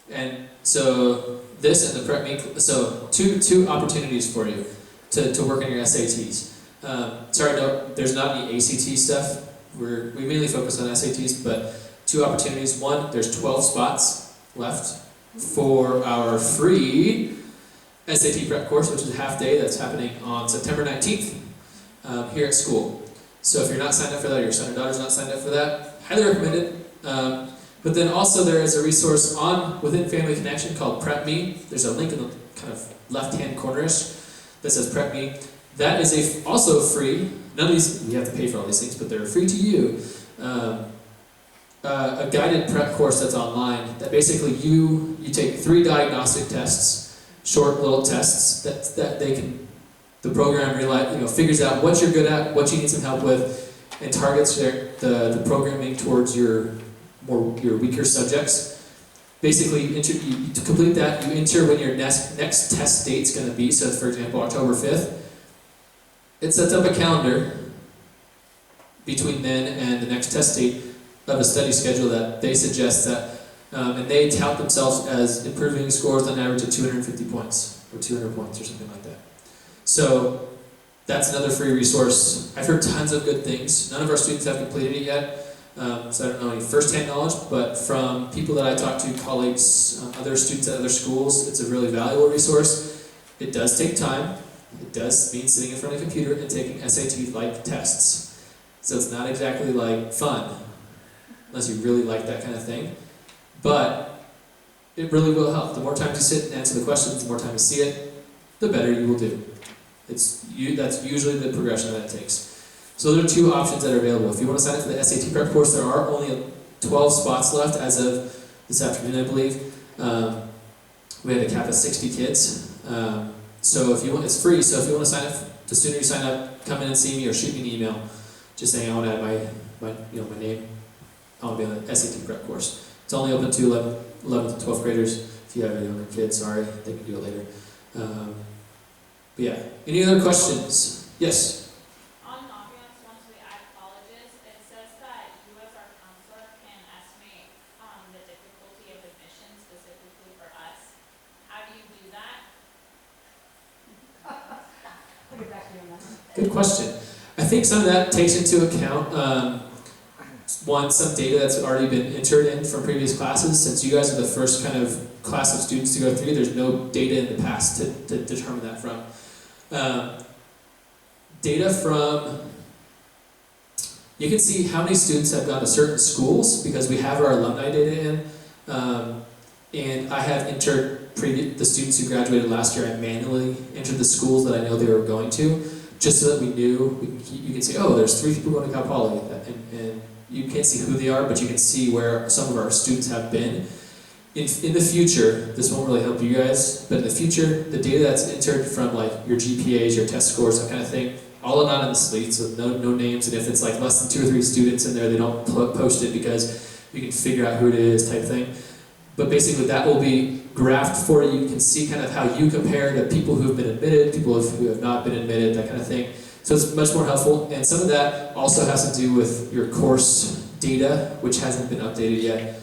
And so this and the prep me, so two opportunities for you to work on your SATs. Sorry, no, there's not any ACT stuff. We mainly focus on SATs, but two opportunities. One, there's 12 spots left for our free SAT prep course, which is a half day that's happening on September 19th here at school. So if you're not signed up for that, or your son or daughter's not signed up for that, highly recommend it. But then also there is a resource within Family Connection called Prep Me. There's a link in the kind of left-hand cornerish that says Prep Me. That is also free. None of these, you have to pay for all these things, but they're free to you. A guided prep course that's online that basically you take 3 diagnostic tests, short little tests that the program figures out what you're good at, what you need some help with, and targets the programming towards your weaker subjects. Basically, you complete that, you enter when your next test date's going to be. So, for example, October 5th. It sets up a calendar between then and the next test date of a study schedule that they suggest that, and they tout themselves as improving scores on average of 250 points, or 200 points, or something like that. So, that's another free resource. I've heard tons of good things. None of our students have completed it yet, so I don't know any first-hand knowledge, but from people that I talk to, colleagues, other students at other schools, it's a really valuable resource. It does take time. It does mean sitting in front of a computer and taking SAT-like tests. So it's not exactly like fun, unless you really like that kind of thing. But it really will help. The more times you sit and answer the questions, the more time you see it, the better you will do. That's usually the progression that it takes. So there are 2 options that are available. If you want to sign up for the SAT prep course, there are only 12 spots left as of this afternoon, I believe. We had a cap of 60 kids. So if you want, it's free. So if you want to sign up, the sooner you sign up, come in and see me or shoot me an email, just saying I want to add my name. I want to be on the SAT prep course. It's only open to 11 to 12th graders. If you have any younger kids, sorry, they can do it later. But yeah, any other questions? Yes. On documents, once we add colleges, it says that you as our counselor can estimate the difficulty of admission specifically for us. How do you do that? I'll get back to you on that one. Good question. I think some of that takes into account, some data that's already been entered in from previous classes. Since you guys are the first kind of class of students to go through, there's no data in the past to determine that from. Data from, you can see how many students have gone to certain schools because we have our alumni data in. And I have entered the students who graduated last year. I manually entered the schools that I know they were going to, just so that we knew, you can see, oh, there's 3 people going to Cal Poly, and you can't see who they are, but you can see where some of our students have been. in the future, this won't really help you guys, but in the future, the data that's entered from like your GPAs, your test scores, that kind of thing, all anonymously, so no names, and if it's like less than 2 or 3 students in there, they don't post it because you can figure out who it is type thing. But basically that will be graphed for you. You can see kind of how you compare to people who have been admitted, people who have not been admitted, that kind of thing. So it's much more helpful, and some of that also has to do with your course data, which hasn't been updated yet.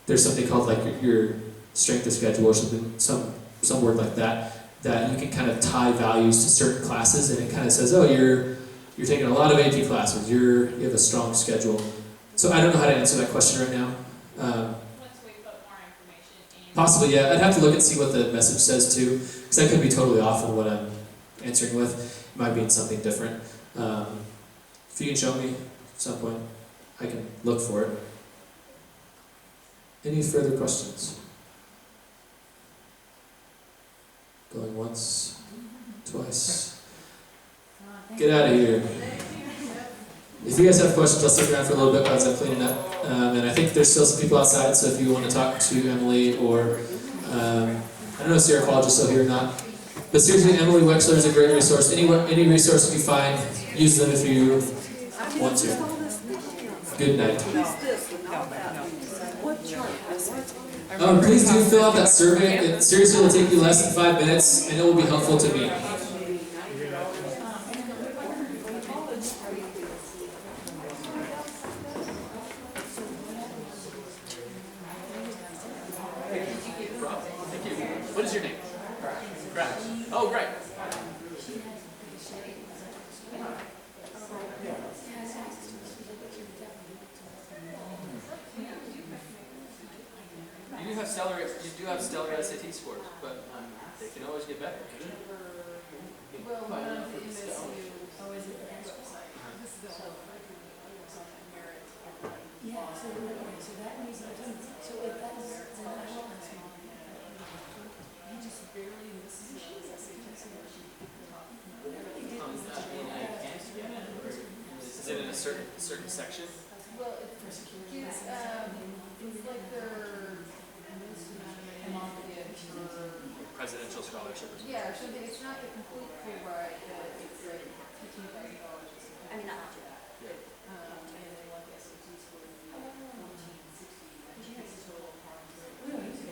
There's something called like your strength of schedule or something, some word like that, that you can kind of tie values to certain classes, and it kind of says, oh, you're taking a lot of AP classes, you have a strong schedule. So I don't know how to answer that question right now. Once we put more information in. Possibly, yeah. I'd have to look and see what the message says too, because I could be totally off in what I'm answering with. It might mean something different. If you can show me at some point, I can look for it. Any further questions? Going once, twice. Get out of here. If you guys have questions, I'll stick around for a little bit while I'm cleaning up. And I think there's still some people outside, so if you want to talk to Emily or, I don't know if Sierra College is still here or not. But seriously, Emily Wexler is a great resource. Any resource you find, use them if you want to. Good night. Please do fill out that survey. It seriously will take you less than 5 minutes, and it will be helpful to me. What is your name? Crash. Oh, great. You do have stellar SAT scores, but they can always get better. Well, one of the MSU, oh, is it the website? This is the whole merit. Yeah, so that means, so if that's, then I don't know. He just barely misses his SAT score. Is it in a certain section? Well, it's like their Presidential scholarship. Yeah, or something. It's not the complete full ride, but it's like $15,000. I mean, not much of that. Yeah. And then like the SAT score, 14, 60. It's total problems.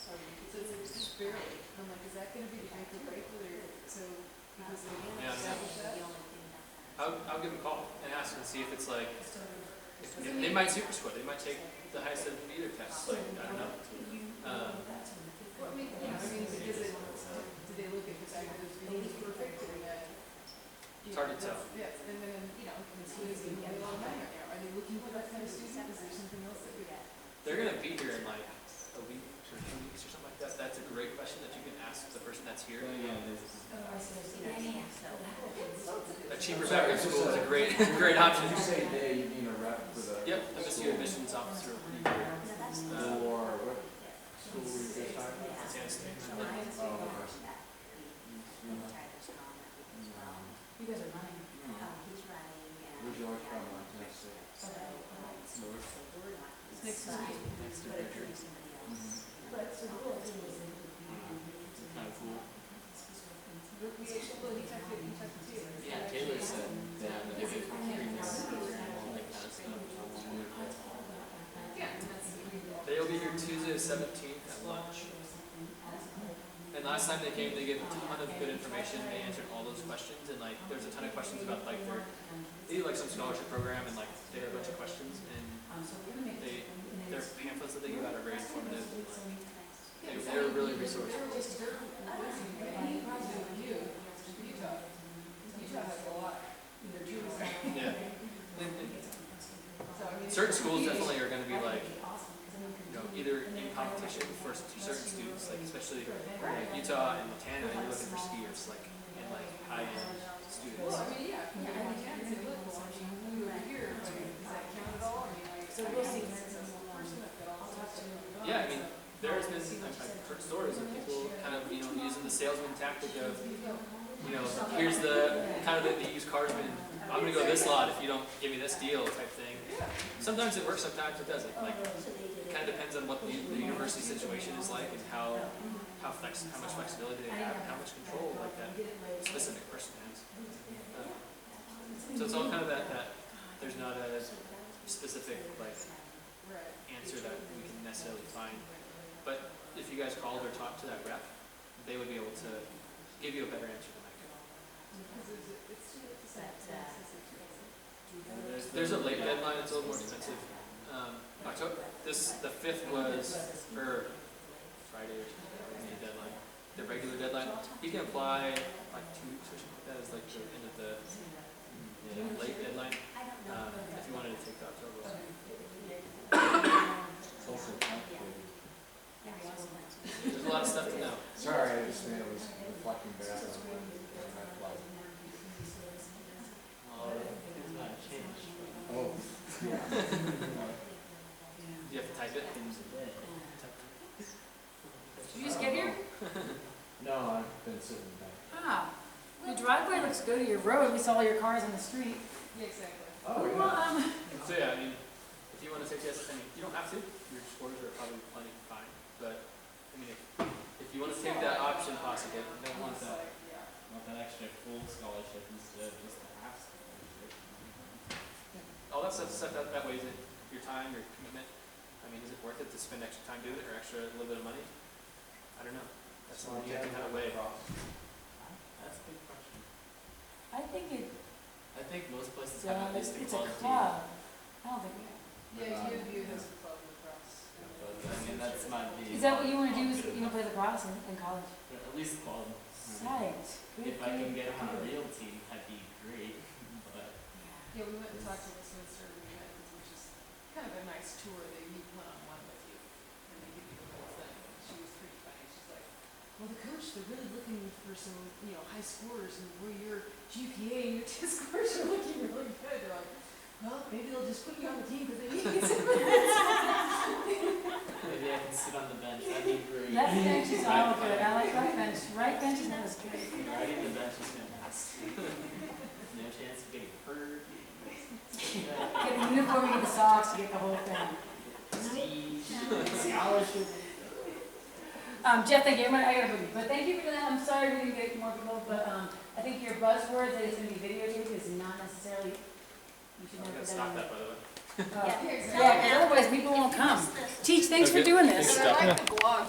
So it's just barely. I'm like, is that going to be the make or break? So because they want to establish that. I'll give them a call and ask and see if it's like, they might super score. They might take the highest of either test. Like, I don't know. Well, I mean, yeah, because do they look at the fact that it's really perfect and It's hard to tell. yes, and then, students getting a lot of money right now. Are they looking for that kind of student? Is there something else that we got? They're going to be here in like a week or 2 weeks or something like that. That's a great question that you can ask the person that's here. A cheaper background school is a great option. Did you say they, you mean a rep for the? Yep, MSU admissions officer. Or what school were you just talking about? You guys are running. Where'd you like from, Tennessee? North? It's next to me. Next to Victor. But so the whole thing is Kind of cool. we actually, well, he talked to you. Yeah, Taylor said that they give treatments and all that kind of stuff. Yeah, and that's They'll be here Tuesday the 17th at lunch. And last time they came, they gave a ton of good information. They answered all those questions, and like there's a ton of questions about like they do like some scholarship program, and like they had a bunch of questions, and their pamphlets that they give out are very informative. And, like, they're really resourceful. Yeah. Certain schools definitely are going to be like, either in competition for certain students, like especially like Utah and Montana, you're looking for skiers, like and like high-end students. Well, I mean, yeah, Montana said, look, well, you over here, does that count at all? I mean, like, so we'll see. Yeah, I mean, there's been, I've heard stories of people kind of, using the salesman tactic of, here's the, kind of the used cars bin I'm gonna go this lot if you don't give me this deal type thing. Sometimes it works, sometimes it doesn't. Like, it kind of depends on what the university situation is like and how much flexibility they have and how much control like that specific person has. So it's all kind of that there's not a specific like answer that we can necessarily find. But if you guys called or talked to that rep, they would be able to give you a better answer than I could. There's a late deadline, it's a little more expensive. October, the 5th was, or Friday or something, the deadline. The regular deadline, you can apply like 2 weeks or something like that as like the end of the late deadline. If you wanted to take the October one. It's also complicated. There's a lot of stuff to know. Sorry, I just mean it was reflecting back on when I applied. It's not changed. Oh. You have to type it. Did you just get here? No, I've been sitting back. Ah, your driveway looks good, your road, we saw all your cars on the street. Yeah, exactly. Oh, Well, yeah. So yeah, I mean, if you want to take this, I mean, you don't have to. Your scores are probably plenty fine. But I mean, if you want to take that option, possibly, you don't want that. Want that extra full scholarship instead of just the half scholarship. All that stuff that weighs in your time, your commitment. I mean, is it worth it to spend extra time doing it or extra a little bit of money? I don't know. That's something you have to kind of weigh. That's a good question. I think it I think most places have at least a it's a club team. club. I don't think, Yeah, U has a club lacrosse. But I mean, that's might be. is that what you want to do, is you want to play lacrosse in college? At least club. Psyched. Good, If I can good, get on a good. real team, that'd be great. But Yeah, we went and talked to Westminster, which is kind of a nice tour. They meet one-on-one with you, and they give you the whole thing. She was pretty funny. She's like, well, the coach, they're really looking for some, high scorers, and where your GPA and your test scores are looking really good. They're like, well, maybe they'll just put me on the team because they need some. maybe I can sit on the bench. That'd be great. Left bench is all good, I like left bench, right bench is not as good. Riding the bench is fantastic. No chance of getting hurt. Get the uniform, you get the socks, you get the whole thing. Scholarship. Jeff, thank you. I gotta move. But thank you for that. I'm sorry we didn't get more people, but I think your buzzword that is going to be videotaped is not necessarily. You should I'm never gonna put stop that that, by the way. in. Yeah, 'cause otherwise people won't come. Teach, thanks for doing this. I like the blog.